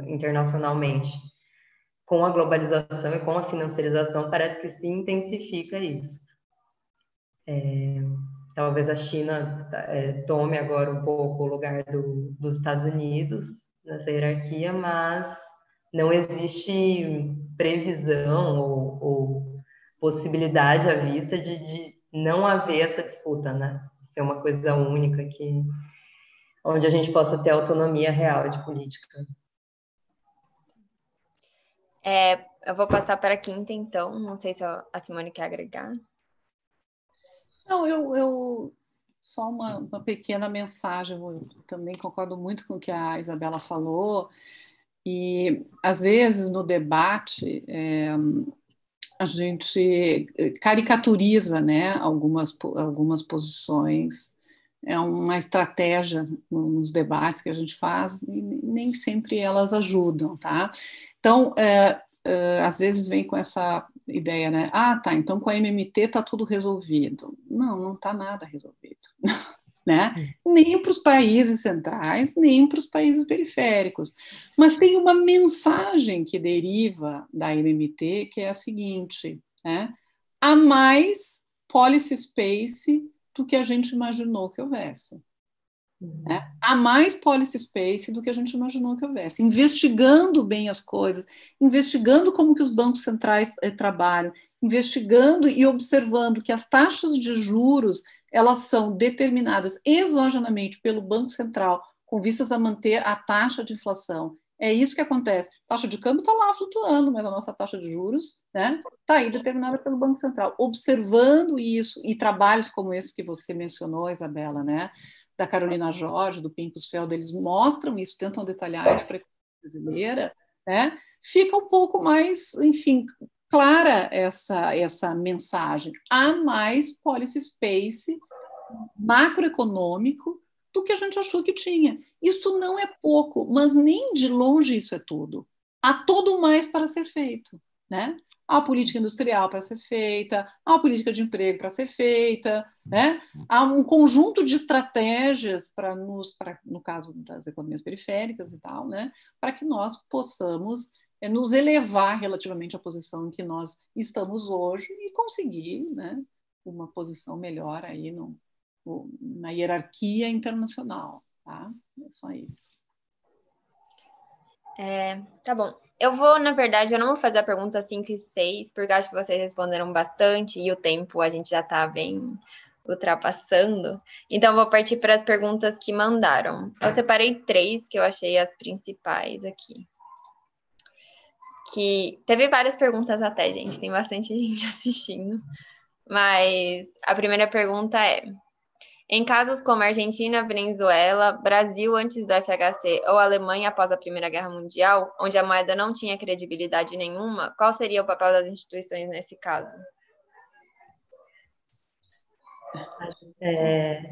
internacionalmente. Com a globalização e com a financiarização, parece que se intensifica isso. Talvez a China tome agora um pouco o lugar dos Estados Unidos nessa hierarquia, mas não existe previsão ou possibilidade à vista de não haver essa disputa, né? Ser uma coisa única onde a gente possa ter autonomia real de política. Eu vou passar para a quinta, então. Não sei se a Simone quer agregar. Não, eu só uma pequena mensagem. Eu também concordo muito com o que a Isabela falou. E, às vezes, no debate, a gente caricaturiza, né, algumas posições. É uma estratégia nos debates que a gente faz e nem sempre elas ajudam, tá? Então, às vezes vem com essa ideia, né? Ah, tá, então com a MMT está tudo resolvido. Não está nada resolvido. Né? Nem para os países centrais, nem para os países periféricos. Mas tem uma mensagem que deriva da MMT, que é a seguinte, né? Há mais policy space do que a gente imaginou que houvesse. Né? Há mais policy space do que a gente imaginou que houvesse. Investigando bem as coisas, investigando como que os bancos centrais trabalham, investigando e observando que as taxas de juros elas são determinadas exogenamente pelo Banco Central com vistas a manter a taxa de inflação. É isso que acontece. A taxa de câmbio está lá flutuando, mas a nossa taxa de juros está aí determinada pelo Banco Central. Observando isso e trabalhos como esse que você mencionou, Isabela, né? Da Carolina Jorge, do Pinkusfeld, eles mostram isso, tentam detalhar isso para a economia brasileira, né? Fica um pouco mais, enfim, clara essa mensagem. Há mais policy space macroeconômico do que a gente achou que tinha. Isso não é pouco, mas nem de longe isso é tudo. Há todo mais para ser feito, né? Há política industrial para ser feita, há política de emprego para ser feita, né? Há um conjunto de estratégias no caso das economias periféricas e tal, né? Para que nós possamos nos elevar relativamente à posição em que nós estamos hoje e conseguir, né, uma posição melhor aí na hierarquia internacional, tá? É só isso. Tá bom. Eu vou, na verdade, eu não vou fazer a pergunta 5 e 6, porque acho que vocês responderam bastante e o tempo a gente já está bem ultrapassando. Então, eu vou partir para as perguntas que mandaram. Eu separei 3 que eu achei as principais aqui. Que teve várias perguntas até, gente. Tem bastante gente assistindo. Mas a primeira pergunta é: em casos como Argentina, Venezuela, Brasil antes do FHC ou Alemanha após a Primeira Guerra Mundial, onde a moeda não tinha credibilidade nenhuma, qual seria o papel das instituições nesse caso?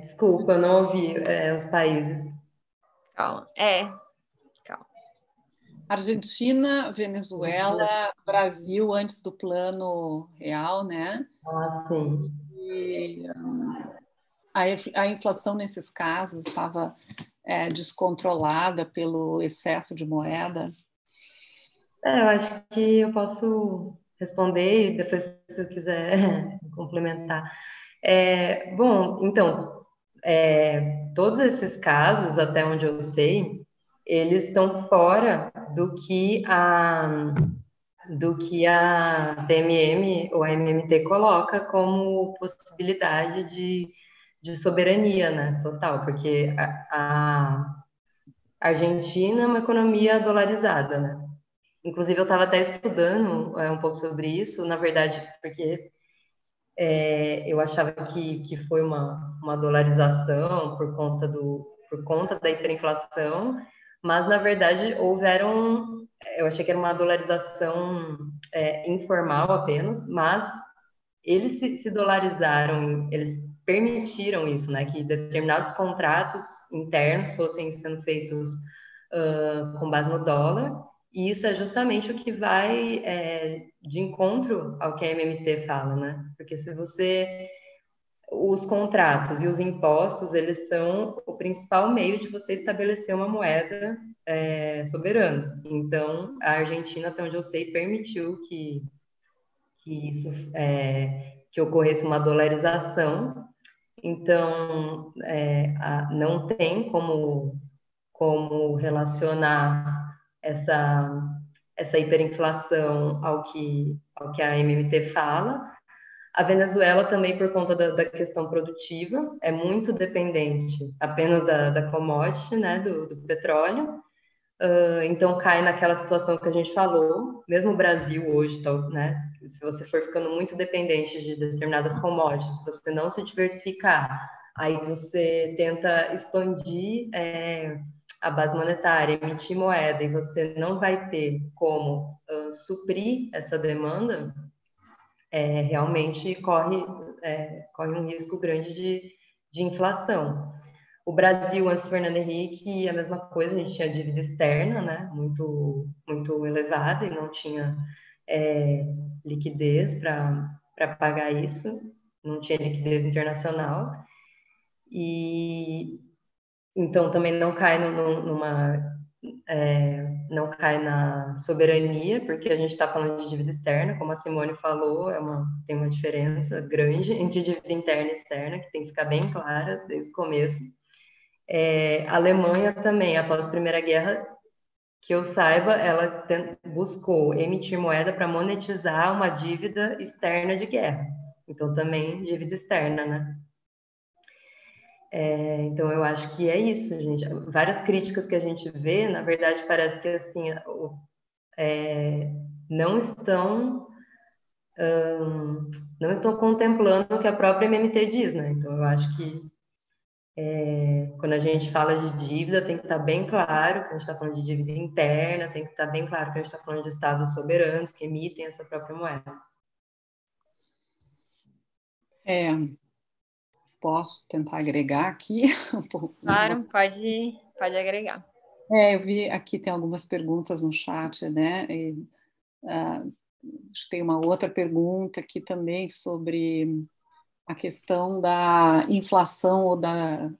Desculpa, eu não ouvi os países. Calma. Calma. Argentina, Venezuela, Brasil antes do plano real, né? Ah, sim. E a inflação nesses casos estava descontrolada pelo excesso de moeda. Eu acho que eu posso responder e depois, se tu quiser complementar. Bom, então, todos esses casos, até onde eu sei, eles estão fora do que a DMM ou a MMT coloca como possibilidade de soberania, né, total, porque a Argentina é uma economia dolarizada, né? Inclusive, eu estava até estudando um pouco sobre isso, na verdade, porque eu achava que foi uma dolarização por conta da hiperinflação, mas, na verdade, eu achei que era uma dolarização informal apenas, mas eles se dolarizaram, eles permitiram isso, né, que determinados contratos internos fossem sendo feitos com base no dólar, e isso é justamente o que vai de encontro ao que a MMT fala, né? Porque os contratos e os impostos, eles são o principal meio de você estabelecer uma moeda soberana. Então, a Argentina, até onde eu sei, permitiu que ocorresse uma dolarização. Então, não tem como relacionar essa hiperinflação ao que a MMT fala. A Venezuela também, por conta da questão produtiva, é muito dependente apenas da commodity, né, do petróleo. Então cai naquela situação que a gente falou, mesmo o Brasil hoje, né, se você for ficando muito dependente de determinadas commodities, se você não se diversificar, aí você tenta expandir a base monetária, emitir moeda, e você não vai ter como suprir essa demanda, realmente corre um risco grande de inflação. O Brasil, antes do Fernando Henrique, a mesma coisa, a gente tinha dívida externa, né, muito, muito elevada, e não tinha liquidez para pagar isso, não tinha liquidez internacional, e então também não cai na soberania, porque a gente está falando de dívida externa, como a Simone falou, tem uma diferença grande entre dívida interna e externa, que tem que ficar bem clara desde o começo. A Alemanha também, após a Primeira Guerra, que eu saiba, ela buscou emitir moeda para monetizar uma dívida externa de guerra. Então, também dívida externa, né? Então, eu acho que é isso, gente. Várias críticas que a gente vê, na verdade, parece que assim, não estão não estão contemplando o que a própria MMT diz, né? Então, eu acho que quando a gente fala de dívida, tem que estar bem claro que a gente está falando de dívida interna, tem que estar bem claro que a gente está falando de estados soberanos que emitem essa própria moeda. Posso tentar agregar aqui um pouco? Claro, pode agregar. Eu vi aqui, tem algumas perguntas no chat, né? Acho que tem uma outra pergunta aqui também sobre a questão da inflação ou da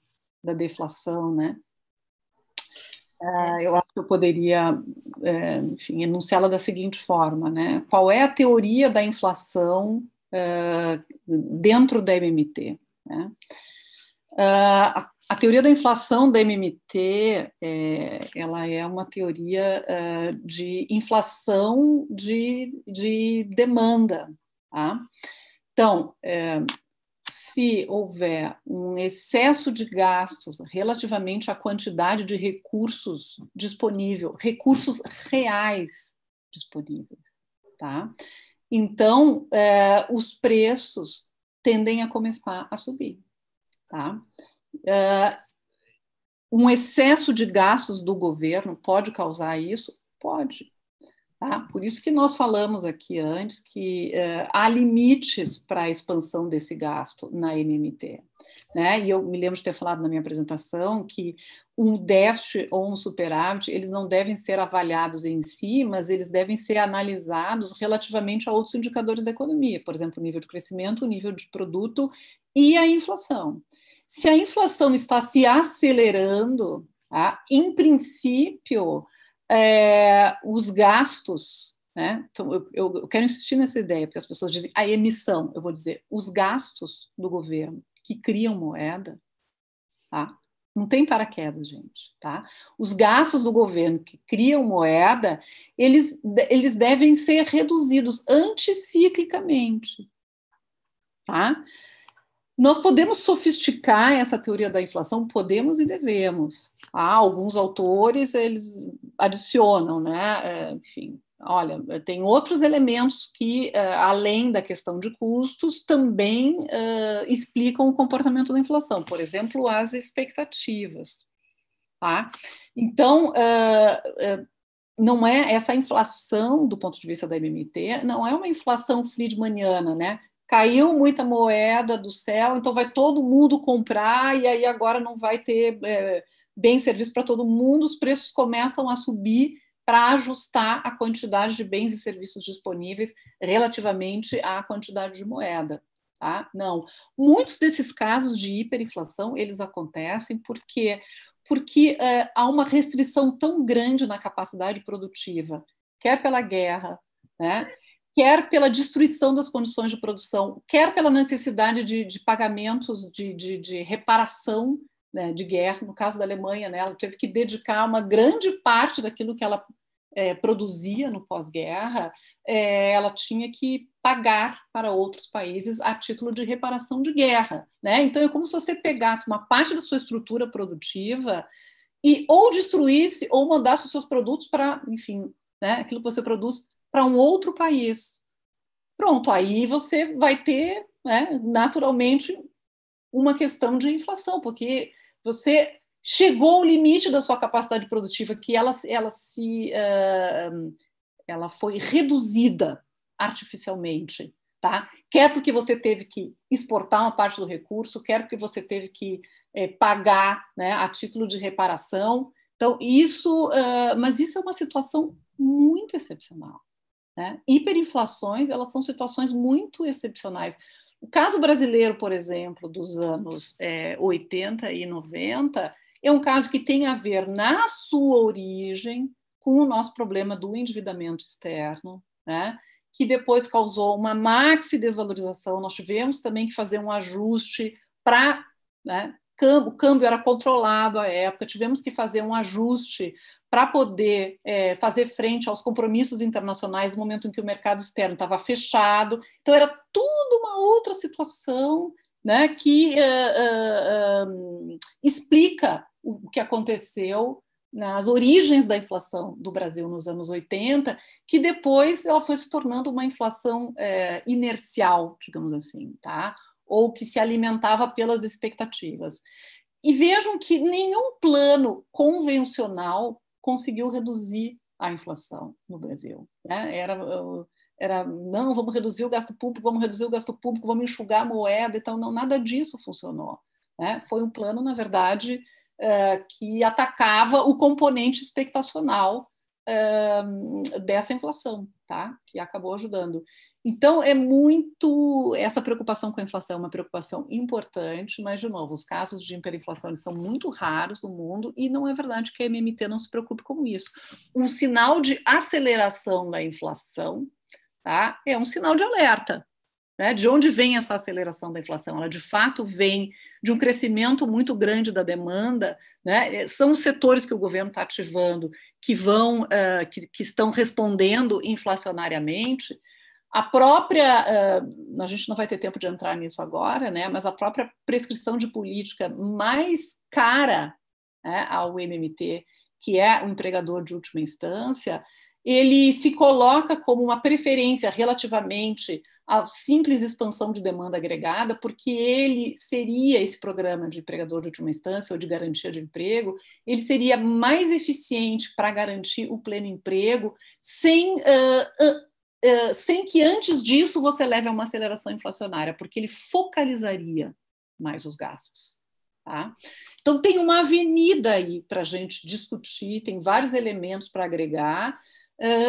deflação, né? Eu acho que eu poderia, enfim, enunciá-la da seguinte forma, né? Qual é a teoria da inflação dentro da MMT? Né? A teoria da inflação da MMT, ela é uma teoria de inflação de demanda. Tá? Então, se houver um excesso de gastos relativamente à quantidade de recursos disponível, recursos reais disponíveis, tá? Então, os preços tendem a começar a subir. Tá? Um excesso de gastos do governo pode causar isso? Pode. Tá? Por isso que nós falamos aqui antes que há limites para a expansão desse gasto na MMT. Né? E eu me lembro de ter falado na minha apresentação que um déficit ou um superávit, eles não devem ser avaliados em si, mas eles devem ser analisados relativamente a outros indicadores da economia, por exemplo, o nível de crescimento, o nível de produto e a inflação. Se a inflação está se acelerando, tá? Em princípio, os gastos, né? Então, eu quero insistir nessa ideia, porque as pessoas dizem a emissão, eu vou dizer, os gastos do governo que criam moeda, tá? Não tem paraquedas, gente, tá? Os gastos do governo que criam moeda, eles devem ser reduzidos anticiclicamente, tá? Nós podemos sofisticar essa teoria da inflação, podemos e devemos. Alguns autores, eles adicionam, né? Enfim, olha, tem outros elementos que, além da questão de custos, também explicam o comportamento da inflação, por exemplo, as expectativas. Tá? Então, não é essa inflação, do ponto de vista da MMT, não é uma inflação friedmaniana, né? Caiu muita moeda do céu, então vai todo mundo comprar e aí agora não vai ter bem serviço para todo mundo, os preços começam a subir para ajustar a quantidade de bens e serviços disponíveis relativamente à quantidade de moeda. Tá? Não. Muitos desses casos de hiperinflação, eles acontecem porque há uma restrição tão grande na capacidade produtiva, quer pela guerra, né? Quer pela destruição das condições de produção, quer pela necessidade de pagamentos de reparação, né, de guerra. No caso da Alemanha, né, ela teve que dedicar uma grande parte daquilo que ela produzia no pós-guerra, ela tinha que pagar para outros países a título de reparação de guerra. Né? Então, é como se você pegasse uma parte da sua estrutura produtiva e ou destruísse ou mandasse os seus produtos para, enfim, né, aquilo que você produz para um outro país. Pronto, aí você vai ter, né, naturalmente, uma questão de inflação, porque você chegou ao limite da sua capacidade produtiva, que ela foi reduzida artificialmente, tá? Quer porque você teve que exportar uma parte do recurso, quer porque você teve que pagar, né, a título de reparação. Então, mas isso é uma situação muito excepcional. Né? Hiperinflações, elas são situações muito excepcionais. O caso brasileiro, por exemplo, dos anos 80 e 90, é um caso que tem a ver, na sua origem, com o nosso problema do endividamento externo, né? Que depois causou uma maxi desvalorização. Nós tivemos também que fazer um ajuste para... Né? O câmbio era controlado à época, tivemos que fazer um ajuste para poder fazer frente aos compromissos internacionais no momento em que o mercado externo estava fechado. Então, era tudo uma outra situação, né, que explica o que aconteceu nas origens da inflação do Brasil nos anos 80, que depois ela foi se tornando uma inflação inercial, digamos assim, tá? Ou que se alimentava pelas expectativas. E vejam que nenhum plano convencional conseguiu reduzir a inflação no Brasil. Né? Não, vamos reduzir o gasto público, vamos enxugar a moeda, então não, nada disso funcionou. Né? Foi um plano, na verdade, que atacava o componente expectacional dessa inflação, tá? Que acabou ajudando. Então, essa preocupação com a inflação é uma preocupação importante, mas, de novo, os casos de hiperinflação eles são muito raros no mundo e não é verdade que a MMT não se preocupe com isso. Um sinal de aceleração da inflação, tá? É um sinal de alerta. Né? De onde vem essa aceleração da inflação? Ela, de fato, vem de um crescimento muito grande da demanda, né? São os setores que o governo está ativando que estão respondendo inflacionariamente. A gente não vai ter tempo de entrar nisso agora, né? Mas a própria prescrição de política mais cara, né, ao MMT, que é o empregador de última instância, ele se coloca como uma preferência relativamente à simples expansão de demanda agregada, porque ele seria esse programa de empregador de última instância ou de garantia de emprego, ele seria mais eficiente para garantir o pleno emprego, sem que antes disso você leve a uma aceleração inflacionária, porque ele focalizaria mais os gastos. Tá? Então, tem uma avenida aí para a gente discutir, tem vários elementos para agregar,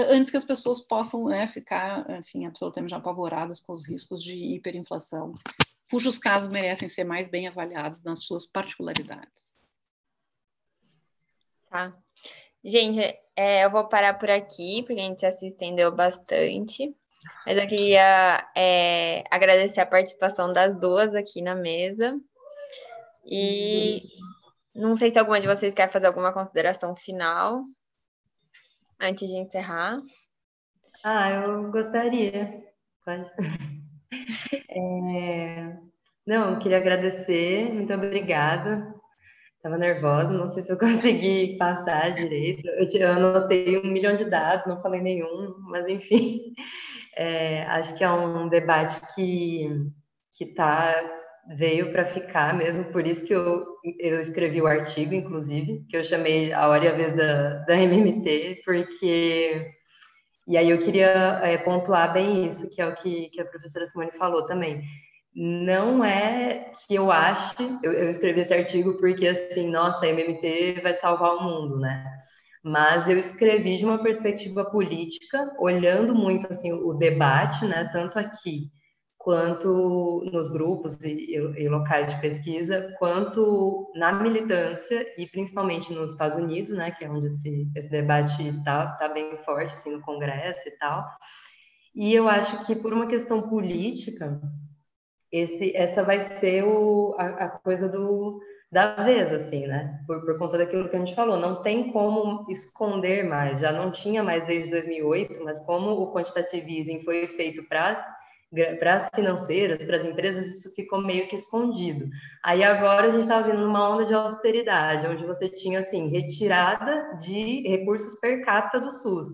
antes que as pessoas possam ficar, enfim, absolutamente apavoradas com os riscos de hiperinflação, cujos casos merecem ser mais bem avaliados nas suas particularidades. Tá. Gente, eu vou parar por aqui, porque a gente já se estendeu bastante. Mas eu queria agradecer a participação das duas aqui na mesa. E não sei se alguma de vocês quer fazer alguma consideração final antes de encerrar. Eu gostaria. Pode. Não, eu queria agradecer, muito obrigada. Estava nervosa, não sei se eu consegui passar direito. Eu anotei 1 milhão de dados, não falei nenhum, mas enfim. Acho que é um debate que veio para ficar mesmo, por isso que eu escrevi o artigo, inclusive, que eu chamei A Hora e a Vez da MMT, porque... E aí eu queria pontuar bem isso, que é o que a professora Simone falou também. Não é que eu ache, eu escrevi esse artigo porque, assim, nossa, a MMT vai salvar o mundo, né? Mas eu escrevi de uma perspectiva política, olhando muito, assim, o debate, né? Tanto aqui, quanto nos grupos e locais de pesquisa, quanto na militância, e principalmente nos Estados Unidos, né? Que é onde esse debate tá bem forte, assim, no Congresso e tal. E eu acho que, por uma questão política... essa vai ser a coisa da vez, assim, né? Por conta daquilo que a gente falou, não tem como esconder mais, já não tinha mais desde 2008, mas como o quantitative easing foi feito para as financeiras, para as empresas, isso ficou meio que escondido. Aí agora a gente estava vindo numa onda de austeridade, onde você tinha, assim, retirada de recursos per capita do SUS.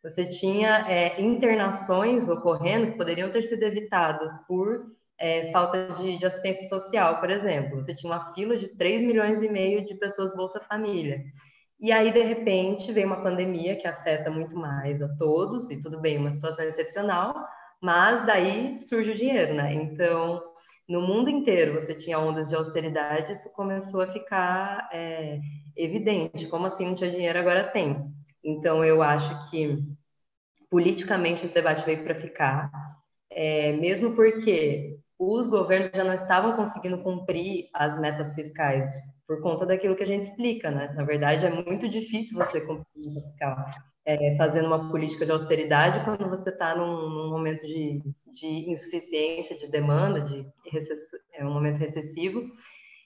Você tinha internações ocorrendo que poderiam ter sido evitadas por falta de assistência social, por exemplo. Você tinha uma fila de 3,5 milhões de pessoas Bolsa Família. E aí, de repente, veio uma pandemia que afeta muito mais a todos, e tudo bem, uma situação excepcional, mas daí surge o dinheiro, né? Então, no mundo inteiro você tinha ondas de austeridade, isso começou a ficar evidente. Como assim não tinha dinheiro, agora tem. Então, eu acho que politicamente esse debate veio para ficar, mesmo porque os governos já não estavam conseguindo cumprir as metas fiscais por conta daquilo que a gente explica, né? Na verdade, é muito difícil você cumprir a meta fiscal fazendo uma política de austeridade quando você está num momento de insuficiência de demanda, um momento recessivo.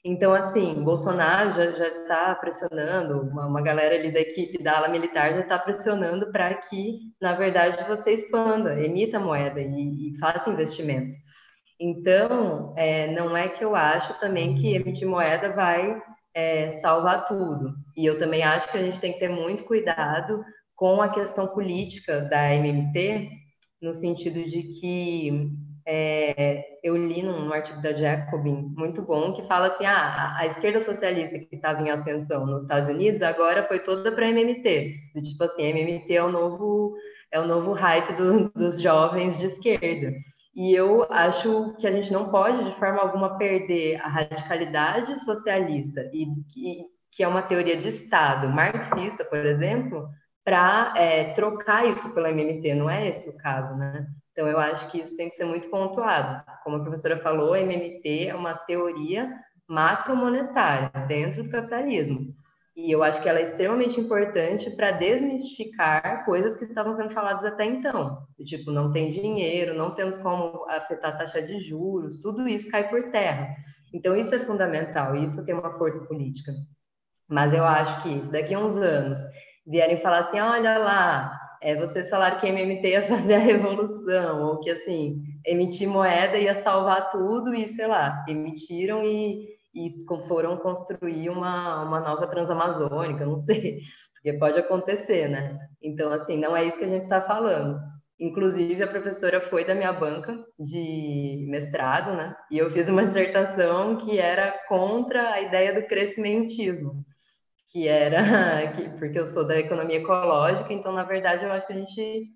Então, assim, Bolsonaro já está pressionando, uma galera ali da equipe da ala militar já está pressionando para que, na verdade, você expanda, emita moeda e faça investimentos. Então, não é que eu acho também que emitir moeda vai salvar tudo. E eu também acho que a gente tem que ter muito cuidado com a questão política da MMT, no sentido de que eu li num artigo da Jacobin, muito bom, que fala assim, a esquerda socialista que estava em ascensão nos Estados Unidos, agora foi toda para a MMT. Tipo assim, a MMT é o novo hype dos jovens de esquerda. E eu acho que a gente não pode, de forma alguma, perder a radicalidade socialista, que é uma teoria de Estado marxista, por exemplo, para trocar isso pela MMT. Não é esse o caso, né? Então, eu acho que isso tem que ser muito pontuado. Como a professora falou, a MMT é uma teoria macromonetária dentro do capitalismo. E eu acho que ela é extremamente importante para desmistificar coisas que estavam sendo faladas até então. Tipo, não tem dinheiro, não temos como afetar a taxa de juros, tudo isso cai por terra. Então, isso é fundamental, isso tem uma força política. Mas eu acho que se daqui a uns anos vierem falar assim, olha lá, vocês falaram que a MMT ia fazer a revolução, ou que, assim, emitir moeda ia salvar tudo e, sei lá, emitiram e e foram construir uma nova Transamazônica, não sei, porque pode acontecer, né? Então, assim, não é isso que a gente está falando. Inclusive, a professora foi da minha banca de mestrado, né? E eu fiz uma dissertação que era contra a ideia do crescimentismo, que era porque eu sou da economia ecológica, então, na verdade, eu acho que a gente,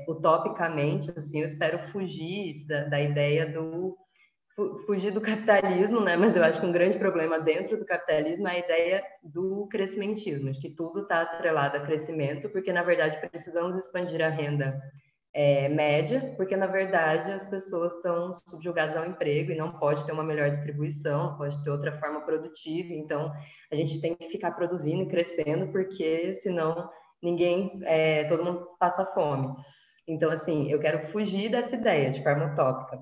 utopicamente, assim, eu espero fugir da ideia do fugir do capitalismo, né? Mas eu acho que um grande problema dentro do capitalismo é a ideia do crescimentismo, de que tudo está atrelado a crescimento, porque na verdade precisamos expandir a renda média, porque na verdade as pessoas estão subjugadas ao emprego e não pode ter uma melhor distribuição, pode ter outra forma produtiva. Então a gente tem que ficar produzindo e crescendo, porque senão todo mundo passa fome. Então assim, eu quero fugir dessa ideia de forma utópica.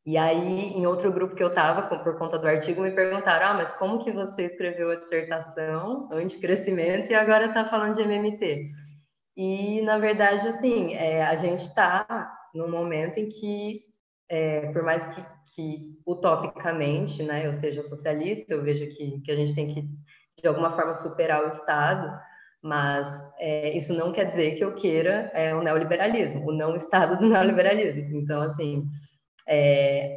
E aí, em outro grupo que eu estava, por conta do artigo, me perguntaram: mas como que você escreveu a dissertação anti-crescimento e agora está falando de MMT? E, na verdade, assim, a gente está num momento em que, por mais que utopicamente, né, eu seja socialista, eu vejo que a gente tem que, de alguma forma, superar o Estado, mas isso não quer dizer que eu queira o neoliberalismo, o não Estado do neoliberalismo. Então, assim,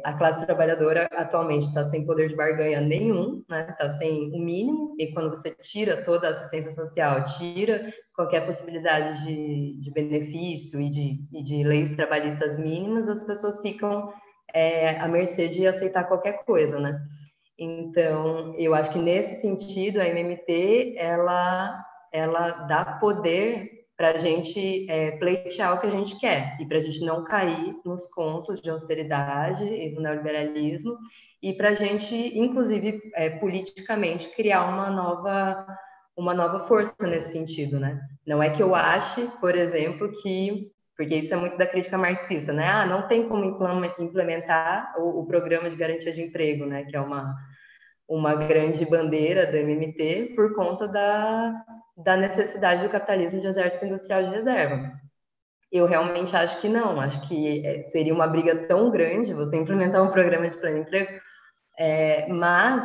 a classe trabalhadora atualmente está sem poder de barganha nenhum, né? Está sem o mínimo, e quando você tira toda a assistência social, tira qualquer possibilidade de benefício e de leis trabalhistas mínimas, as pessoas ficam à mercê de aceitar qualquer coisa, né? Então, eu acho que nesse sentido, a MMT, ela dá poder para a gente pleitear o que a gente quer e para a gente não cair nos contos de austeridade e do neoliberalismo e para a gente, inclusive, politicamente, criar uma nova força nesse sentido, né? Não é que eu ache, por exemplo, porque isso é muito da crítica marxista, né? Não tem como implementar o programa de garantia de emprego, né? Que é uma grande bandeira do MMT por conta da necessidade do capitalismo de exército industrial de reserva. Eu realmente acho que não, acho que seria uma briga tão grande você implementar um programa de pleno emprego, mas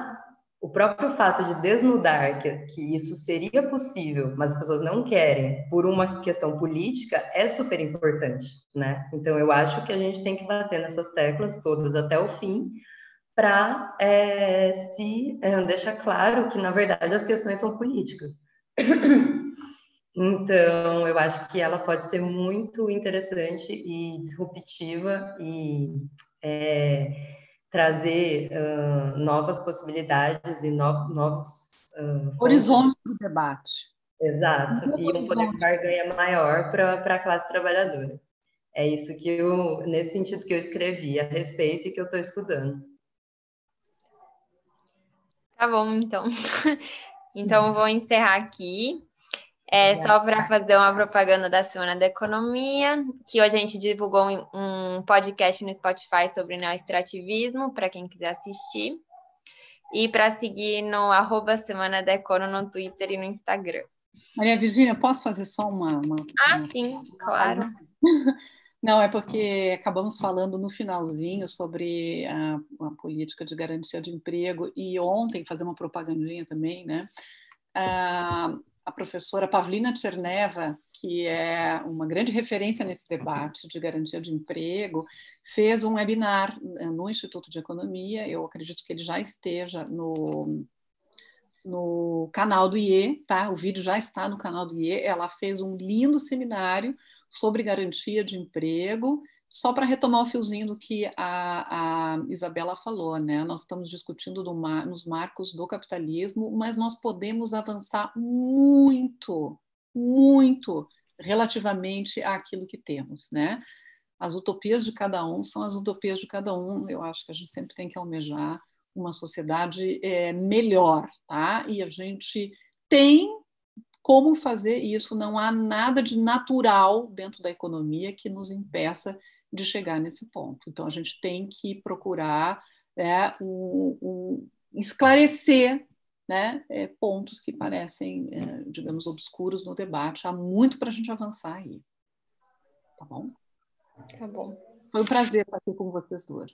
o próprio fato de desnudar que isso seria possível, mas as pessoas não querem, por uma questão política, é super importante, né? Então, eu acho que a gente tem que bater nessas teclas todas até o fim, para deixar claro que, na verdade, as questões são políticas. Então, eu acho que ela pode ser muito interessante e disruptiva e trazer novas possibilidades e novos horizonte do debate. Exato, e um poder de barganha maior para a classe trabalhadora. É isso nesse sentido que eu escrevi a respeito e que eu estou estudando. Tá bom, então. Então, eu vou encerrar aqui. Só para fazer uma propaganda da Semana da Economia, que hoje a gente divulgou um podcast no Spotify sobre neoextrativismo, para quem quiser assistir. E para seguir no @Semana da Econo no Twitter e no Instagram. Maria Virgínia, posso fazer só uma sim, claro. Não, é porque acabamos falando no finalzinho sobre a política de garantia de emprego e ontem, fazer uma propagandinha também, né? A professora Pavlina Tcherneva, que é uma grande referência nesse debate de garantia de emprego, fez um webinar no Instituto de Economia. Eu acredito que ele já esteja no canal do IE, tá? O vídeo já está no canal do IE. Ela fez um lindo seminário sobre garantia de emprego, só para retomar o fiozinho do que a Isabela falou, né? Nós estamos discutindo nos marcos do capitalismo, mas nós podemos avançar muito, muito relativamente àquilo que temos, né? As utopias de cada um são as utopias de cada um. Eu acho que a gente sempre tem que almejar uma sociedade melhor, tá? E a gente tem como fazer isso, não há nada de natural dentro da economia que nos impeça de chegar nesse ponto. Então, a gente tem que procurar esclarecer, né, pontos que parecem, digamos, obscuros no debate. Há muito para a gente avançar aí. Tá bom? Tá bom. Foi um prazer estar aqui com vocês duas.